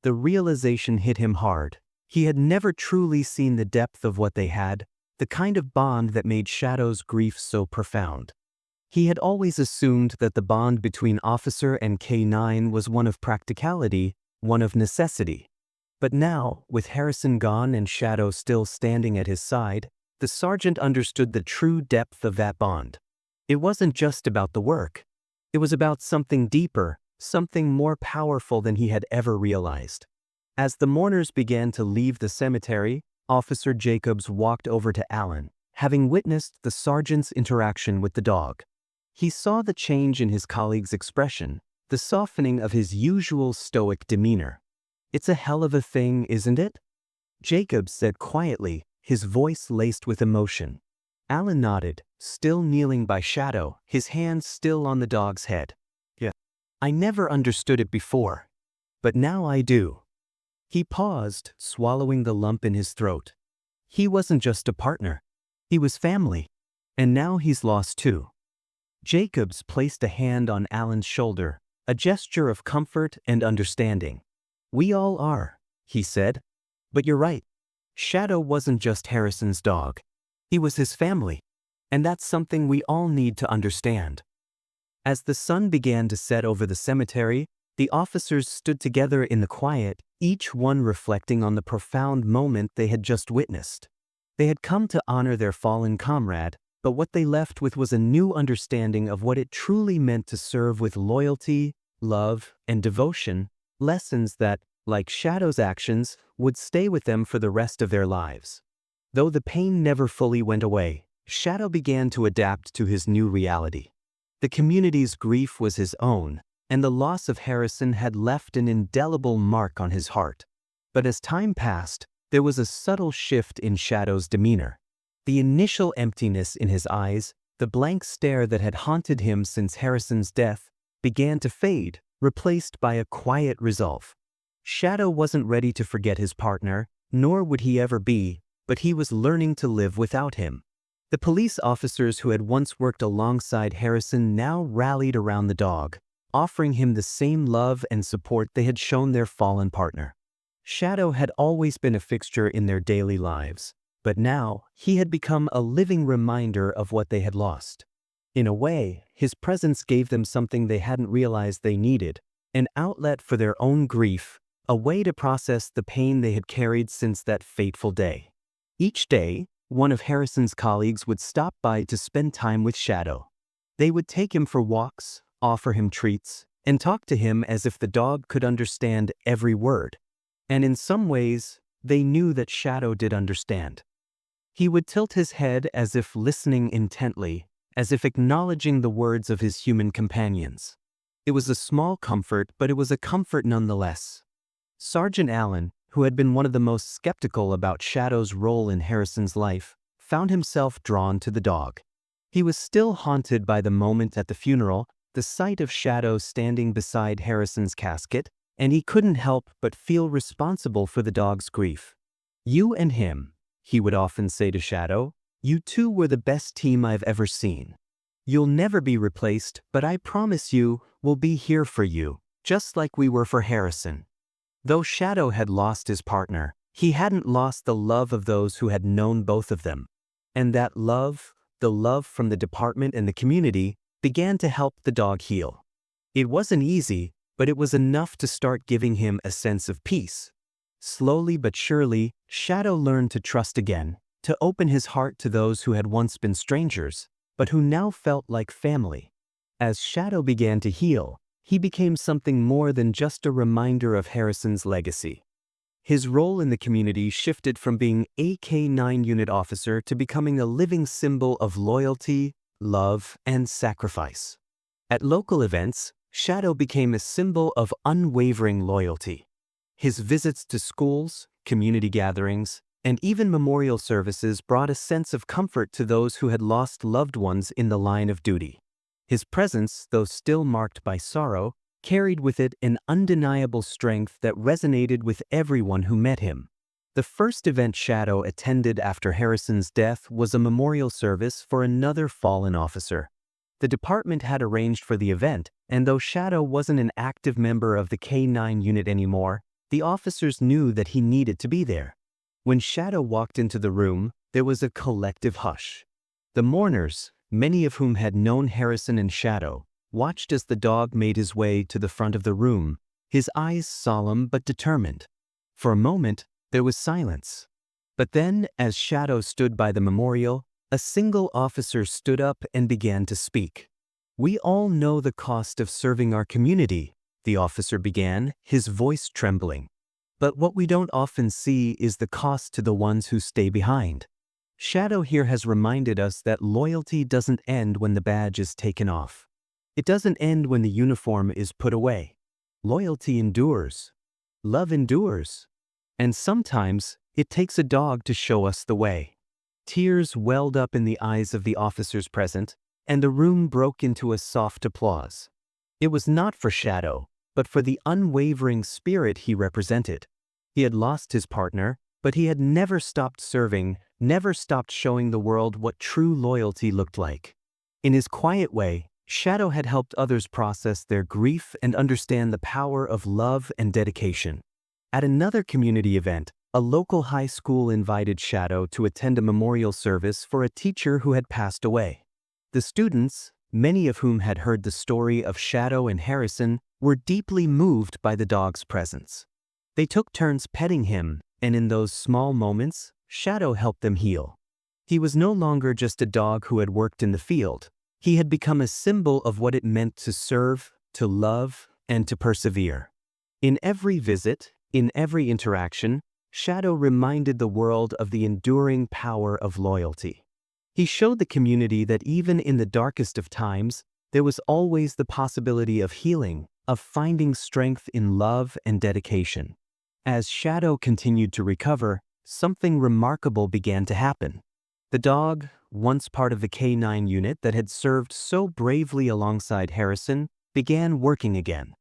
Speaker 1: The realization hit him hard. He had never truly seen the depth of what they had, the kind of bond that made Shadow's grief so profound. He had always assumed that the bond between officer and K-9 was one of practicality, one of necessity. But now, with Harrison gone and Shadow still standing at his side, the sergeant understood the true depth of that bond. It wasn't just about the work. It was about something deeper, something more powerful than he had ever realized. As the mourners began to leave the cemetery, Officer Jacobs walked over to Allen, having witnessed the sergeant's interaction with the dog. He saw the change in his colleague's expression, the softening of his usual stoic demeanor. "It's a hell of a thing, isn't it?" Jacobs said quietly, his voice laced with emotion. Allen nodded, still kneeling by Shadow, his hands still on the dog's head. "Yeah. I never understood it before. But now I do." He paused, swallowing the lump in his throat. He wasn't just a partner. He was family. And now he's lost too. Jacobs placed a hand on Alan's shoulder, a gesture of comfort and understanding. We all are, he said. But you're right. Shadow wasn't just Harrison's dog. He was his family. And that's something we all need to understand. As the sun began to set over the cemetery, the officers stood together in the quiet, each one reflecting on the profound moment they had just witnessed. They had come to honor their fallen comrade, but what they left with was a new understanding of what it truly meant to serve with loyalty, love, and devotion, lessons that, like Shadow's actions, would stay with them for the rest of their lives. Though the pain never fully went away, Shadow began to adapt to his new reality. The community's grief was his own, and the loss of Harrison had left an indelible mark on his heart. But as time passed, there was a subtle shift in Shadow's demeanor. The initial emptiness in his eyes, the blank stare that had haunted him since Harrison's death, began to fade, replaced by a quiet resolve. Shadow wasn't ready to forget his partner, nor would he ever be, but he was learning to live without him. The police officers who had once worked alongside Harrison now rallied around the dog, offering him the same love and support they had shown their fallen partner. Shadow had always been a fixture in their daily lives, but now he had become a living reminder of what they had lost. In a way, his presence gave them something they hadn't realized they needed, an outlet for their own grief, a way to process the pain they had carried since that fateful day. Each day, one of Harrison's colleagues would stop by to spend time with Shadow. They would take him for walks, offer him treats, and talk to him as if the dog could understand every word. And in some ways, they knew that Shadow did understand. He would tilt his head as if listening intently, as if acknowledging the words of his human companions. It was a small comfort, but it was a comfort nonetheless. Sergeant Allen, who had been one of the most skeptical about Shadow's role in Harrison's life, found himself drawn to the dog. He was still haunted by the moment at the funeral, the sight of Shadow standing beside Harrison's casket, and he couldn't help but feel responsible for the dog's grief. "You and him," he would often say to Shadow, "you two were the best team I've ever seen. You'll never be replaced, but I promise you, we'll be here for you, just like we were for Harrison." Though Shadow had lost his partner, he hadn't lost the love of those who had known both of them. And that love, the love from the department and the community, began to help the dog heal. It wasn't easy, but it was enough to start giving him a sense of peace. Slowly but surely, Shadow learned to trust again, to open his heart to those who had once been strangers, but who now felt like family. As Shadow began to heal, he became something more than just a reminder of Harrison's legacy. His role in the community shifted from being a K-9 unit officer to becoming a living symbol of loyalty, love, and sacrifice. At local events, Shadow became a symbol of unwavering loyalty. His visits to schools, community gatherings, and even memorial services brought a sense of comfort to those who had lost loved ones in the line of duty. His presence, though still marked by sorrow, carried with it an undeniable strength that resonated with everyone who met him. The first event Shadow attended after Harrison's death was a memorial service for another fallen officer. The department had arranged for the event, and though Shadow wasn't an active member of the K-9 unit anymore, the officers knew that he needed to be there. When Shadow walked into the room, there was a collective hush. The mourners, many of whom had known Harrison and Shadow, watched as the dog made his way to the front of the room, his eyes solemn but determined. For a moment, there was silence. But then, as Shadow stood by the memorial, a single officer stood up and began to speak. "We all know the cost of serving our community," the officer began, his voice trembling. "But what we don't often see is the cost to the ones who stay behind. Shadow here has reminded us that loyalty doesn't end when the badge is taken off. It doesn't end when the uniform is put away. Loyalty endures. Love endures. And sometimes, it takes a dog to show us the way." Tears welled up in the eyes of the officers present, and the room broke into a soft applause. It was not for Shadow, but for the unwavering spirit he represented. He had lost his partner, but he had never stopped serving, never stopped showing the world what true loyalty looked like. In his quiet way, Shadow had helped others process their grief and understand the power of love and dedication. At another community event, a local high school invited Shadow to attend a memorial service for a teacher who had passed away. The students, many of whom had heard the story of Shadow and Harrison, were deeply moved by the dog's presence. They took turns petting him, and in those small moments, Shadow helped them heal. He was no longer just a dog who had worked in the field. He had become a symbol of what it meant to serve, to love, and to persevere. In every visit, in every interaction, Shadow reminded the world of the enduring power of loyalty. He showed the community that even in the darkest of times, there was always the possibility of healing, of finding strength in love and dedication. As Shadow continued to recover, something remarkable began to happen. The dog, once part of the K9 unit that had served so bravely alongside Harrison, began working again.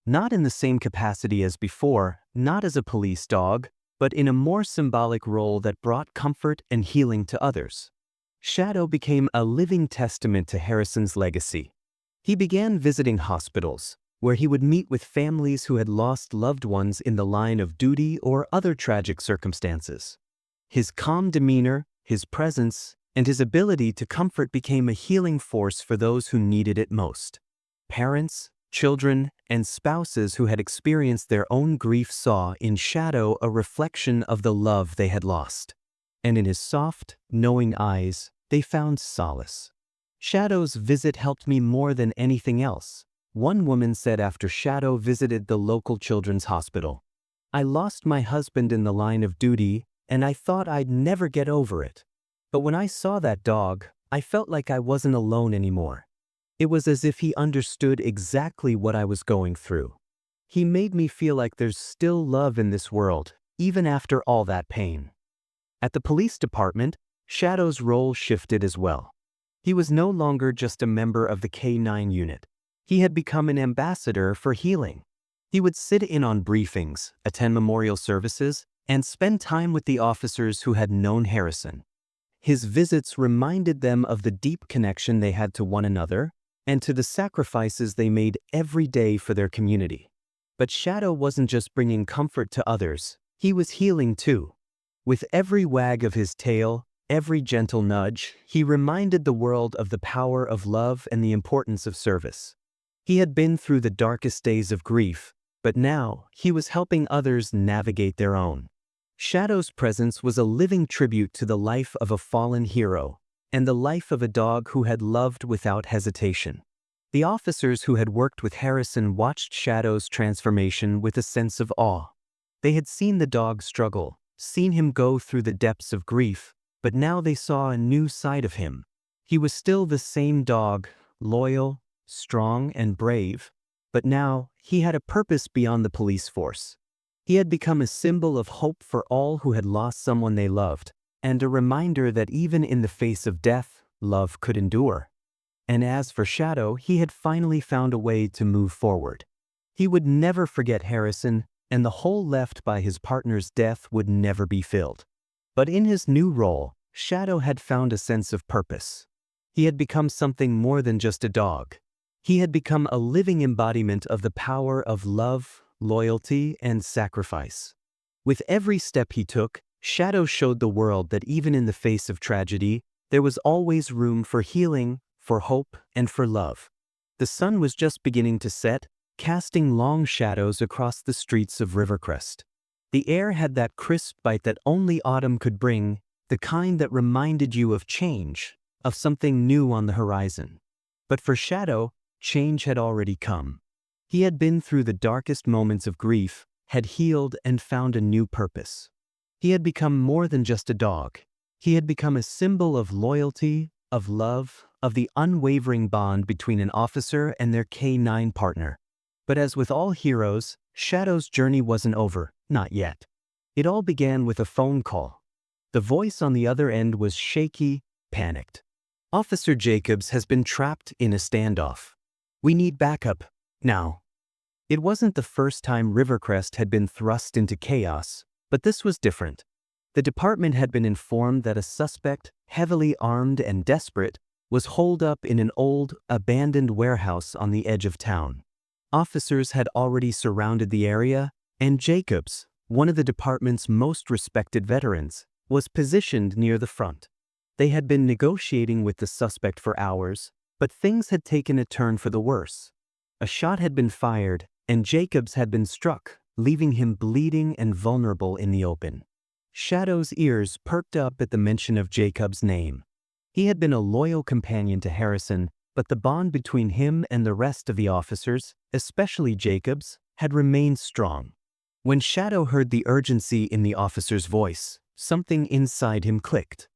Speaker 1: Not in the same capacity as before, not as a police dog, but in a more symbolic role that brought comfort and healing to others. Shadow became a living testament to Harrison's legacy. He began visiting hospitals, where he would meet with families who had lost loved ones in the line of duty or other tragic circumstances. His calm demeanor, his presence, and his ability to comfort became a healing force for those who needed it most. Parents, children, and spouses who had experienced their own grief saw in Shadow a reflection of the love they had lost. And in his soft, knowing eyes, they found solace. Shadow's visit helped me more than anything else, one woman said after Shadow visited the local children's hospital. I lost my husband in the line of duty, and I thought I'd never get over it. But when I saw that dog, I felt like I wasn't alone anymore. It was as if he understood exactly what I was going through. He made me feel like there's still love in this world, even after all that pain. At the police department, Shadow's role shifted as well. He was no longer just a member of the K9 unit. He had become an ambassador for healing. He would sit in on briefings, attend memorial services, and spend time with the officers who had known Harrison. His visits reminded them of the deep connection they had to one another and to the sacrifices they made every day for their community. But Shadow wasn't just bringing comfort to others, he was healing too. With every wag of his tail, every gentle nudge, he reminded the world of the power of love and the importance of service. He had been through the darkest days of grief, but now he was helping others navigate their own. Shadow's presence was a living tribute to the life of a fallen hero and the life of a dog who had loved without hesitation. The officers who had worked with Harrison watched Shadow's transformation with a sense of awe. They had seen the dog struggle, seen him go through the depths of grief, but now they saw a new side of him. He was still the same dog, loyal, strong, and brave, but now he had a purpose beyond the police force. He had become a symbol of hope for all who had lost someone they loved, and a reminder that even in the face of death, love could endure. And as for Shadow, he had finally found a way to move forward. He would never forget Harrison, and the hole left by his partner's death would never be filled. But in his new role, Shadow had found a sense of purpose. He had become something more than just a dog. He had become a living embodiment of the power of love, loyalty, and sacrifice. With every step he took, Shadow showed the world that even in the face of tragedy, there was always room for healing, for hope, and for love. The sun was just beginning to set, casting long shadows across the streets of Rivercrest. The air had that crisp bite that only autumn could bring, the kind that reminded you of change, of something new on the horizon. But for Shadow, change had already come. He had been through the darkest moments of grief, had healed and found a new purpose. He had become more than just a dog. He had become a symbol of loyalty, of love, of the unwavering bond between an officer and their K9 partner. But as with all heroes, Shadow's journey wasn't over, not yet. It all began with a phone call. The voice on the other end was shaky, panicked. "Officer Jacobs has been trapped in a standoff. We need backup, now." It wasn't the first time Rivercrest had been thrust into chaos, but this was different. The department had been informed that a suspect, heavily armed and desperate, was holed up in an old, abandoned warehouse on the edge of town. Officers had already surrounded the area, and Jacobs, one of the department's most respected veterans, was positioned near the front. They had been negotiating with the suspect for hours, but things had taken a turn for the worse. A shot had been fired, and Jacobs had been struck, leaving him bleeding and vulnerable in the open. Shadow's ears perked up at the mention of Jacobs' name. He had been a loyal companion to Harrison, but the bond between him and the rest of the officers, especially Jacobs, had remained strong. When Shadow heard the urgency in the officer's voice, something inside him clicked.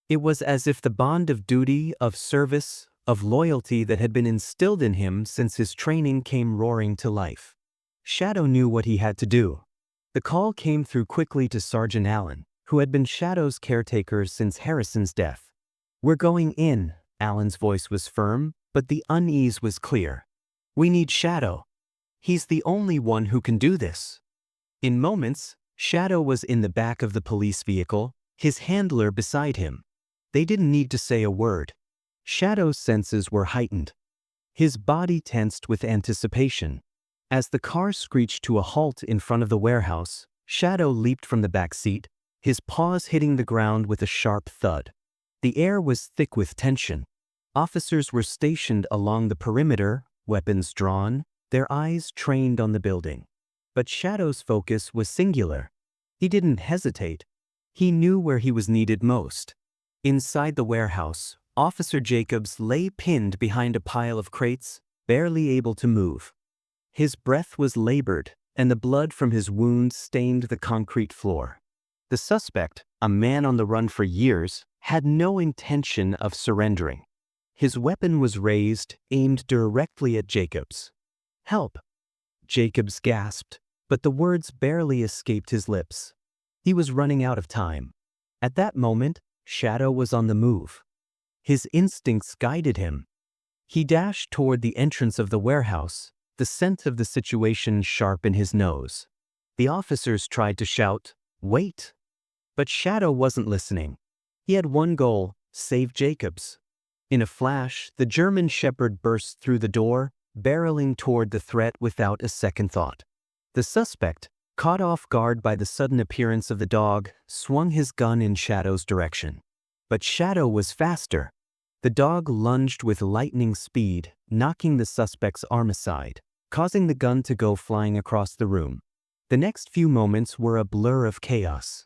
Speaker 1: It was as if the bond of duty, of service, of loyalty that had been instilled in him since his training came roaring to life. Shadow knew what he had to do. The call came through quickly to Sergeant Allen, who had been Shadow's caretaker since Harrison's death. "We're going in." Allen's voice was firm, but the unease was clear. "We need Shadow. He's the only one who can do this." In moments, Shadow was in the back of the police vehicle, his handler beside him. They didn't need to say a word. Shadow's senses were heightened. His body tensed with anticipation. As the car screeched to a halt in front of the warehouse, Shadow leaped from the back seat, his paws hitting the ground with a sharp thud. The air was thick with tension. Officers were stationed along the perimeter, weapons drawn, their eyes trained on the building. But Shadow's focus was singular. He didn't hesitate. He knew where he was needed most. Inside the warehouse, Officer Jacobs lay pinned behind a pile of crates, barely able to move. His breath was labored, and the blood from his wounds stained the concrete floor. The suspect, a man on the run for years, had no intention of surrendering. His weapon was raised, aimed directly at Jacobs. "Help!" Jacobs gasped, but the words barely escaped his lips. He was running out of time. At that moment, Shadow was on the move. His instincts guided him. He dashed toward the entrance of the warehouse, the scent of the situation sharp in his nose. The officers tried to shout, "Wait!" But Shadow wasn't listening. He had one goal: save Jacobs. In a flash, the German Shepherd burst through the door, barreling toward the threat without a second thought. The suspect, caught off guard by the sudden appearance of the dog, swung his gun in Shadow's direction. But Shadow was faster. The dog lunged with lightning speed, knocking the suspect's arm aside, causing the gun to go flying across the room. The next few moments were a blur of chaos.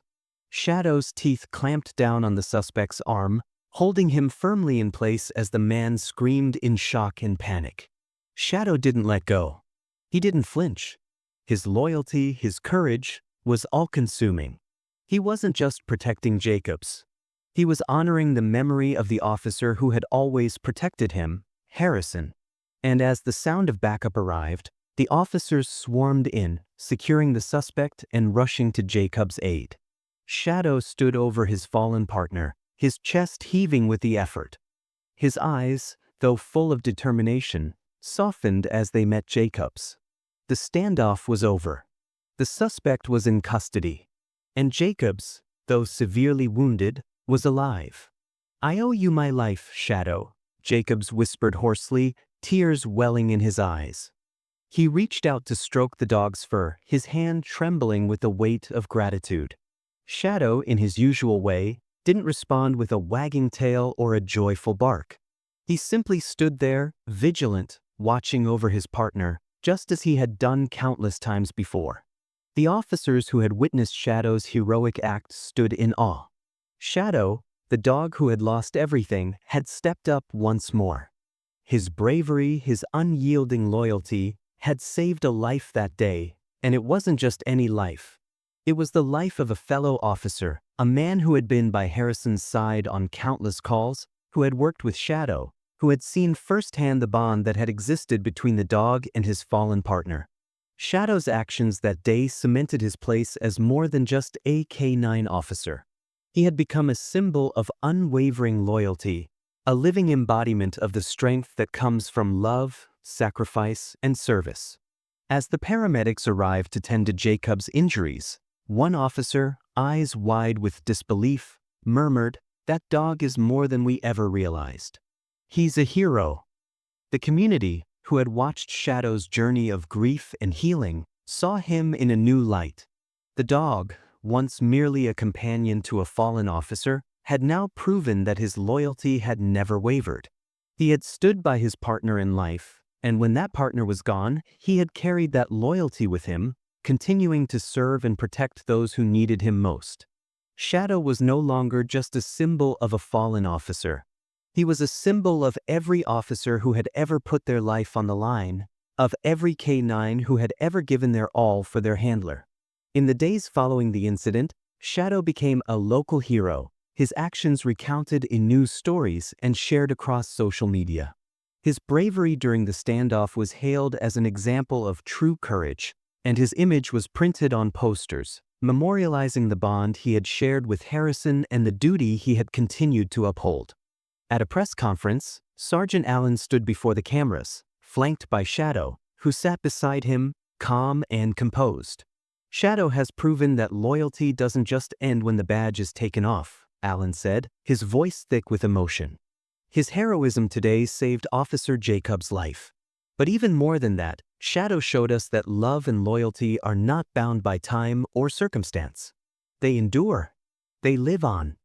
Speaker 1: Shadow's teeth clamped down on the suspect's arm, holding him firmly in place as the man screamed in shock and panic. Shadow didn't let go. He didn't flinch. His loyalty, his courage, was all-consuming. He wasn't just protecting Jacobs. He was honoring the memory of the officer who had always protected him, Harrison. And as the sound of backup arrived, the officers swarmed in, securing the suspect and rushing to Jacobs' aid. Shadow stood over his fallen partner, his chest heaving with the effort. His eyes, though full of determination, softened as they met Jacobs. The standoff was over. The suspect was in custody. And Jacobs, though severely wounded, was alive. "I owe you my life, Shadow," Jacobs whispered hoarsely, tears welling in his eyes. He reached out to stroke the dog's fur, his hand trembling with the weight of gratitude. Shadow, in his usual way, didn't respond with a wagging tail or a joyful bark. He simply stood there, vigilant, watching over his partner, just as he had done countless times before. The officers who had witnessed Shadow's heroic act stood in awe. Shadow, the dog who had lost everything, had stepped up once more. His bravery, his unyielding loyalty, had saved a life that day, and it wasn't just any life. It was the life of a fellow officer, a man who had been by Harrison's side on countless calls, who had worked with Shadow, who had seen firsthand the bond that had existed between the dog and his fallen partner. Shadow's actions that day cemented his place as more than just a K-9 officer. He had become a symbol of unwavering loyalty, a living embodiment of the strength that comes from love, sacrifice, and service. As the paramedics arrived to tend to Jacob's injuries, one officer, eyes wide with disbelief, murmured, "That dog is more than we ever realized. He's a hero." The community, who had watched Shadow's journey of grief and healing, saw him in a new light. The dog, once merely a companion to a fallen officer, had now proven that his loyalty had never wavered. He had stood by his partner in life, and when that partner was gone, he had carried that loyalty with him, continuing to serve and protect those who needed him most. Shadow was no longer just a symbol of a fallen officer. He was a symbol of every officer who had ever put their life on the line, of every K9 who had ever given their all for their handler. In the days following the incident, Shadow became a local hero, his actions recounted in news stories and shared across social media. His bravery during the standoff was hailed as an example of true courage, and his image was printed on posters, memorializing the bond he had shared with Harrison and the duty he had continued to uphold. At a press conference, Sergeant Allen stood before the cameras, flanked by Shadow, who sat beside him, calm and composed. "Shadow has proven that loyalty doesn't just end when the badge is taken off," Allen said, his voice thick with emotion. His heroism today saved Officer Jacob's life. But even more than that, Shadow showed us that love and loyalty are not bound by time or circumstance. They endure. They live on.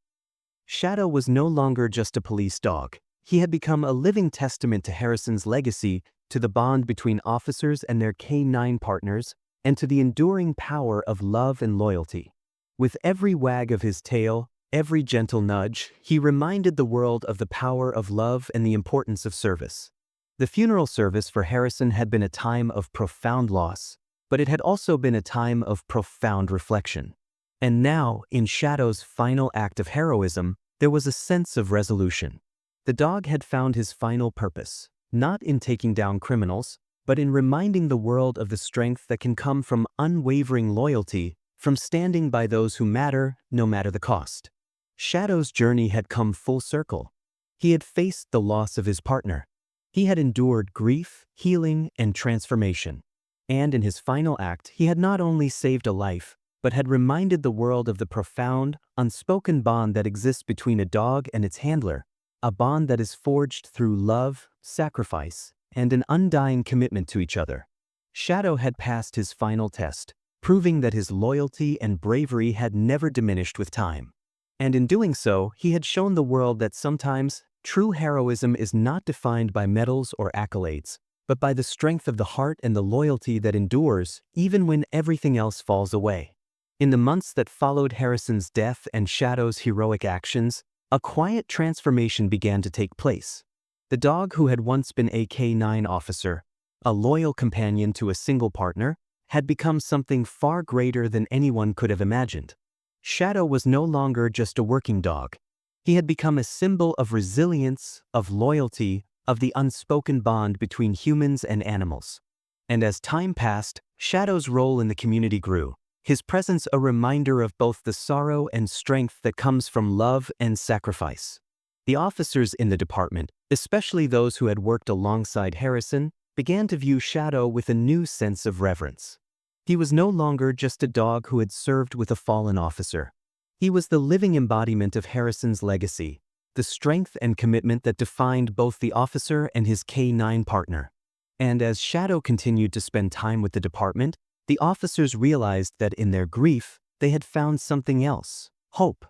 Speaker 1: Shadow was no longer just a police dog. He had become a living testament to Harrison's legacy, to the bond between officers and their K9 partners, and to the enduring power of love and loyalty. With every wag of his tail, every gentle nudge, he reminded the world of the power of love and the importance of service. The funeral service for Harrison had been a time of profound loss, but it had also been a time of profound reflection. And now, in Shadow's final act of heroism, there was a sense of resolution. The dog had found his final purpose, not in taking down criminals, but in reminding the world of the strength that can come from unwavering loyalty, from standing by those who matter, no matter the cost. Shadow's journey had come full circle. He had faced the loss of his partner. He had endured grief, healing, and transformation. And in his final act, he had not only saved a life, but had reminded the world of the profound, unspoken bond that exists between a dog and its handler, a bond that is forged through love, sacrifice, and an undying commitment to each other. Shadow had passed his final test, proving that his loyalty and bravery had never diminished with time. And in doing so, he had shown the world that sometimes true heroism is not defined by medals or accolades, but by the strength of the heart and the loyalty that endures even when everything else falls away. In the months that followed Harrison's death and Shadow's heroic actions, a quiet transformation began to take place. The dog who had once been a K9 officer, a loyal companion to a single partner, had become something far greater than anyone could have imagined. Shadow was no longer just a working dog. He had become a symbol of resilience, of loyalty, of the unspoken bond between humans and animals. And as time passed, Shadow's role in the community grew, his presence a reminder of both the sorrow and strength that comes from love and sacrifice. The officers in the department, especially those who had worked alongside Harrison, began to view Shadow with a new sense of reverence. He was no longer just a dog who had served with a fallen officer. He was the living embodiment of Harrison's legacy, the strength and commitment that defined both the officer and his K9 partner. And as Shadow continued to spend time with the department, the officers realized that in their grief, they had found something else: hope.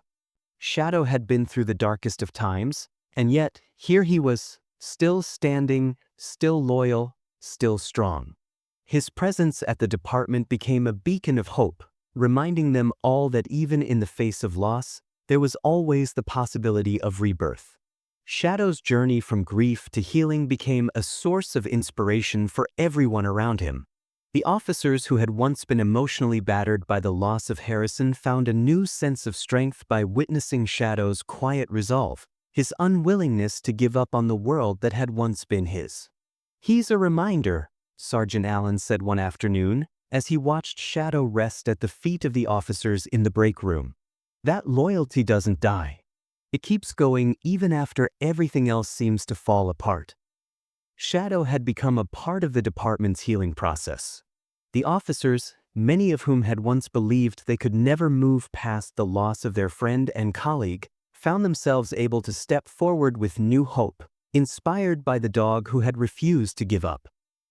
Speaker 1: Shadow had been through the darkest of times, and yet here he was, still standing, still loyal, still strong. His presence at the department became a beacon of hope, reminding them all that even in the face of loss, there was always the possibility of rebirth. Shadow's journey from grief to healing became a source of inspiration for everyone around him. The officers who had once been emotionally battered by the loss of Harrison found a new sense of strength by witnessing Shadow's quiet resolve, his unwillingness to give up on the world that had once been his. "He's a reminder," Sergeant Allen said one afternoon, as he watched Shadow rest at the feet of the officers in the break room. "That loyalty doesn't die. It keeps going even after everything else seems to fall apart." Shadow had become a part of the department's healing process. The officers, many of whom had once believed they could never move past the loss of their friend and colleague, found themselves able to step forward with new hope, inspired by the dog who had refused to give up.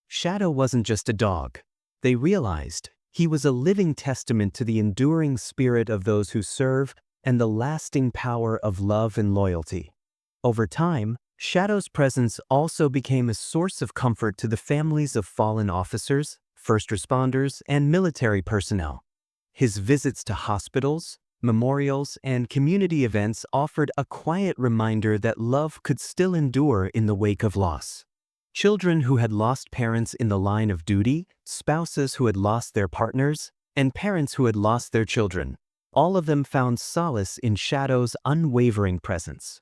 Speaker 1: Shadow wasn't just a dog. They realized he was a living testament to the enduring spirit of those who serve and the lasting power of love and loyalty. Over time, Shadow's presence also became a source of comfort to the families of fallen officers, first responders, and military personnel. His visits to hospitals, memorials, and community events offered a quiet reminder that love could still endure in the wake of loss. Children who had lost parents in the line of duty, spouses who had lost their partners, and parents who had lost their children, all of them found solace in Shadow's unwavering presence.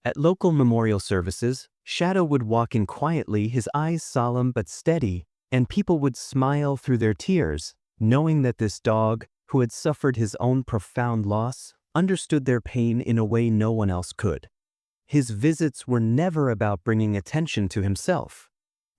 Speaker 1: At local memorial services, Shadow would walk in quietly, his eyes solemn but steady, and people would smile through their tears, knowing that this dog, who had suffered his own profound loss, understood their pain in a way no one else could. His visits were never about bringing attention to himself.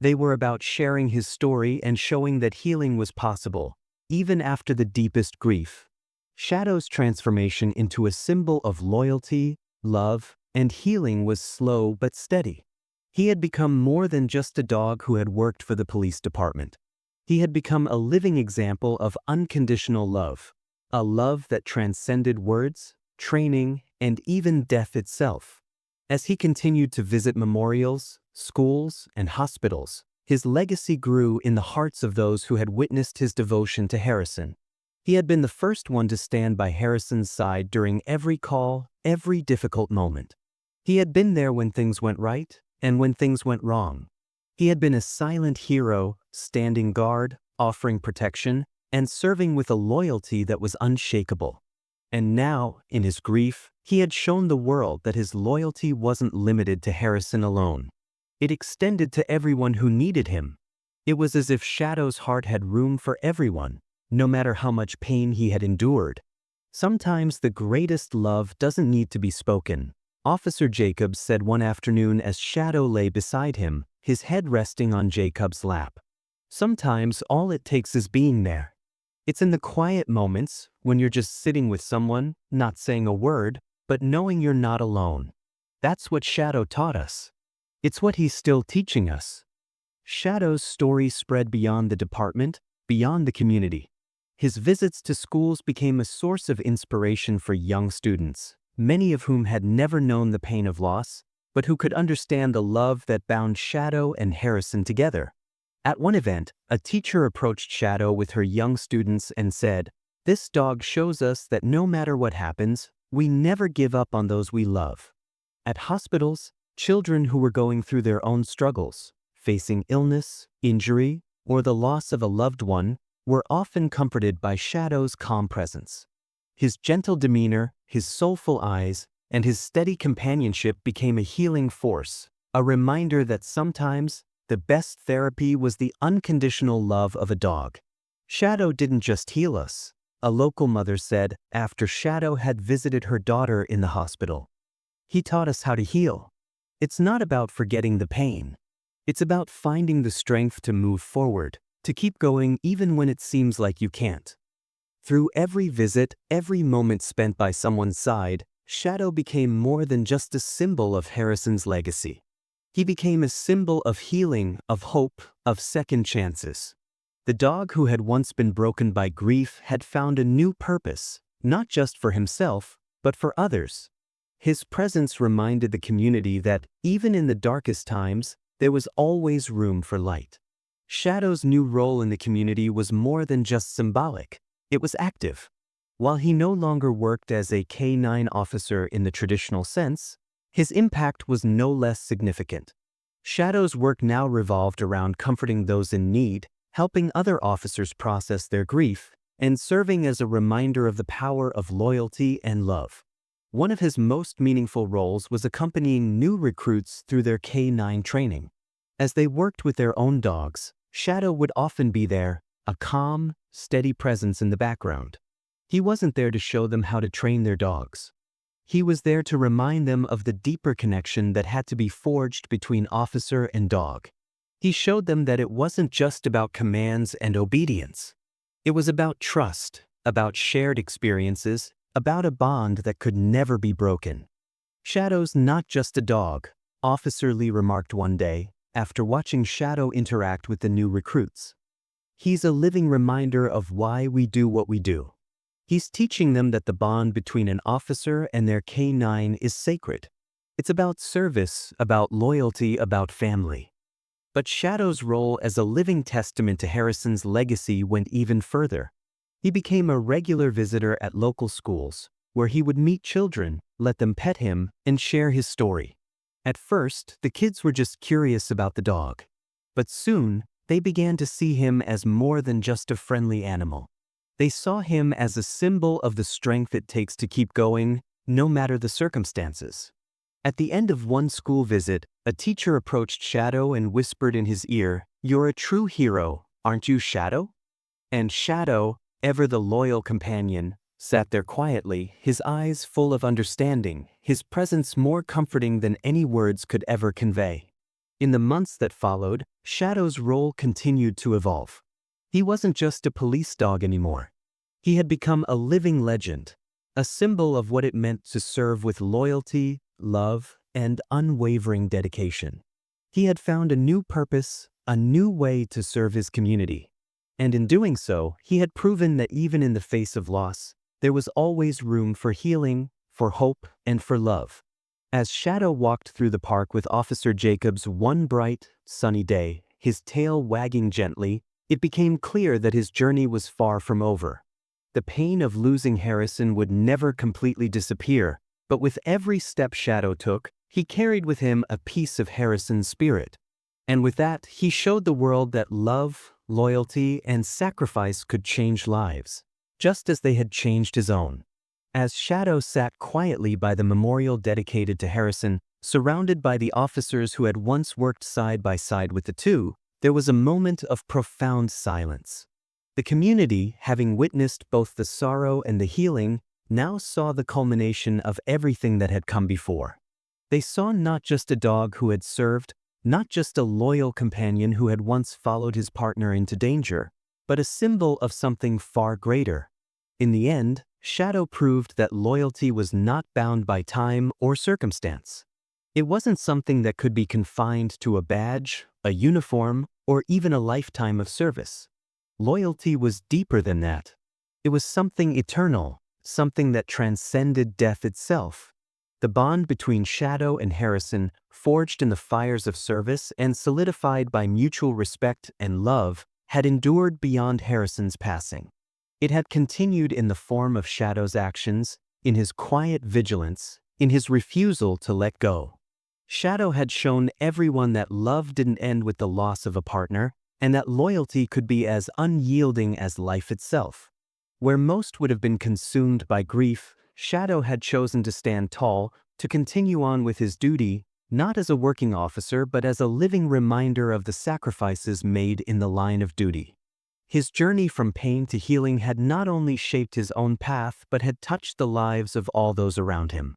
Speaker 1: They were about sharing his story and showing that healing was possible, even after the deepest grief. Shadow's transformation into a symbol of loyalty, love, and healing was slow but steady. He had become more than just a dog who had worked for the police department. He had become a living example of unconditional love, a love that transcended words, training, and even death itself. As he continued to visit memorials, schools, and hospitals, his legacy grew in the hearts of those who had witnessed his devotion to Harrison. He had been the first one to stand by Harrison's side during every call, every difficult moment. He had been there when things went right and when things went wrong. He had been a silent hero, standing guard, offering protection, and serving with a loyalty that was unshakable. And now, in his grief, he had shown the world that his loyalty wasn't limited to Harrison alone. It extended to everyone who needed him. It was as if Shadow's heart had room for everyone, no matter how much pain he had endured. Sometimes the greatest love doesn't need to be spoken. Officer Jacobs said one afternoon as Shadow lay beside him, his head resting on Jacob's lap. Sometimes all it takes is being there. It's in the quiet moments, when you're just sitting with someone, not saying a word, but knowing you're not alone. That's what Shadow taught us. It's what he's still teaching us. Shadow's story spread beyond the department, beyond the community. His visits to schools became a source of inspiration for young students, many of whom had never known the pain of loss, but who could understand the love that bound Shadow and Harrison together. At one event, a teacher approached Shadow with her young students and said, "This dog shows us that no matter what happens, we never give up on those we love." At hospitals, children who were going through their own struggles, facing illness, injury, or the loss of a loved one, were often comforted by Shadow's calm presence. His gentle demeanor, his soulful eyes, and his steady companionship became a healing force, a reminder that sometimes the best therapy was the unconditional love of a dog. Shadow didn't just heal us, a local mother said after Shadow had visited her daughter in the hospital. He taught us how to heal. It's not about forgetting the pain. It's about finding the strength to move forward, to keep going even when it seems like you can't. Through every visit, every moment spent by someone's side, Shadow became more than just a symbol of Harrison's legacy. He became a symbol of healing, of hope, of second chances. The dog who had once been broken by grief had found a new purpose, not just for himself, but for others. His presence reminded the community that, even in the darkest times, there was always room for light. Shadow's new role in the community was more than just symbolic. It was active. While he no longer worked as a K-9 officer in the traditional sense, his impact was no less significant. Shadow's work now revolved around comforting those in need, helping other officers process their grief, and serving as a reminder of the power of loyalty and love. One of his most meaningful roles was accompanying new recruits through their K-9 training. As they worked with their own dogs, Shadow would often be there, a calm, steady presence in the background. He wasn't there to show them how to train their dogs. He was there to remind them of the deeper connection that had to be forged between officer and dog. He showed them that it wasn't just about commands and obedience. It was about trust, about shared experiences, about a bond that could never be broken. "Shadow's not just a dog," Officer Lee remarked one day, after watching Shadow interact with the new recruits. "He's a living reminder of why we do what we do." He's teaching them that the bond between an officer and their K-9 is sacred. It's about service, about loyalty, about family. But Shadow's role as a living testament to Harrison's legacy went even further. He became a regular visitor at local schools, where he would meet children, let them pet him, and share his story. At first, the kids were just curious about the dog. But soon, they began to see him as more than just a friendly animal. They saw him as a symbol of the strength it takes to keep going, no matter the circumstances. At the end of one school visit, a teacher approached Shadow and whispered in his ear, "You're a true hero, aren't you, Shadow?" And Shadow, ever the loyal companion, sat there quietly, his eyes full of understanding, his presence more comforting than any words could ever convey. In the months that followed, Shadow's role continued to evolve. He wasn't just a police dog anymore. He had become a living legend, a symbol of what it meant to serve with loyalty, love, and unwavering dedication. He had found a new purpose, a new way to serve his community. And in doing so, he had proven that even in the face of loss, there was always room for healing, for hope, and for love. As Shadow walked through the park with Officer Jacobs one bright, sunny day, his tail wagging gently, it became clear that his journey was far from over. The pain of losing Harrison would never completely disappear, but with every step Shadow took, he carried with him a piece of Harrison's spirit. And with that, he showed the world that love, loyalty, and sacrifice could change lives, just as they had changed his own. As Shadow sat quietly by the memorial dedicated to Harrison, surrounded by the officers who had once worked side by side with the two, there was a moment of profound silence. The community, having witnessed both the sorrow and the healing, now saw the culmination of everything that had come before. They saw not just a dog who had served, not just a loyal companion who had once followed his partner into danger, but a symbol of something far greater. In the end, Shadow proved that loyalty was not bound by time or circumstance. It wasn't something that could be confined to a badge, a uniform, or even a lifetime of service. Loyalty was deeper than that. It was something eternal, something that transcended death itself. The bond between Shadow and Harrison, forged in the fires of service and solidified by mutual respect and love, had endured beyond Harrison's passing. It had continued in the form of Shadow's actions, in his quiet vigilance, in his refusal to let go. Shadow had shown everyone that love didn't end with the loss of a partner, and that loyalty could be as unyielding as life itself. Where most would have been consumed by grief, Shadow had chosen to stand tall, to continue on with his duty, not as a working officer but as a living reminder of the sacrifices made in the line of duty. His journey from pain to healing had not only shaped his own path but had touched the lives of all those around him.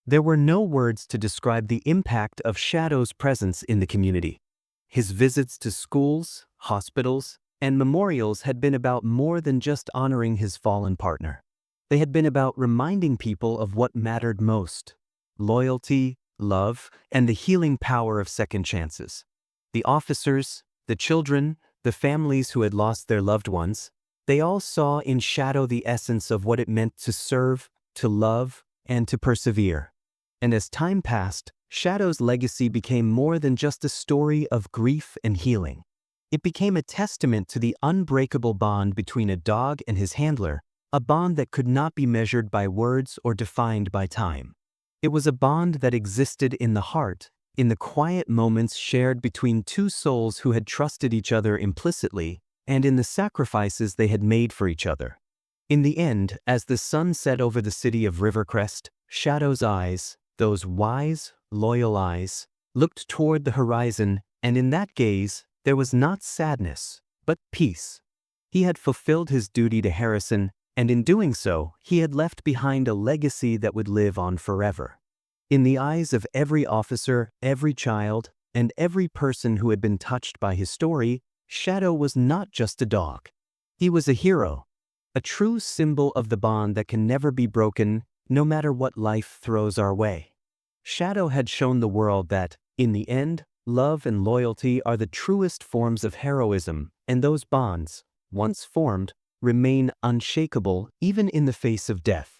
Speaker 1: There were no words to describe the impact of Shadow's presence in the community. His visits to schools, hospitals, and memorials had been about more than just honoring his fallen partner. They had been about reminding people of what mattered most: loyalty, love, and the healing power of second chances. The officers, the children, the families who had lost their loved ones, they all saw in Shadow the essence of what it meant to serve, to love, and to persevere. And as time passed, Shadow's legacy became more than just a story of grief and healing. It became a testament to the unbreakable bond between a dog and his handler, a bond that could not be measured by words or defined by time. It was a bond that existed in the heart, in the quiet moments shared between two souls who had trusted each other implicitly, and in the sacrifices they had made for each other. In the end, as the sun set over the city of Rivercrest, Shadow's eyes, those wise, loyal eyes, looked toward the horizon, and in that gaze, there was not sadness, but peace. He had fulfilled his duty to Harrison, and in doing so, he had left behind a legacy that would live on forever. In the eyes of every officer, every child, And every person who had been touched by his story, Shadow was not just a dog. He was a hero, a true symbol of the bond that can never be broken, no matter what life throws our way. Shadow had shown the world that, in the end, love and loyalty are the truest forms of heroism, and those bonds, once formed, remain unshakable even in the face of death.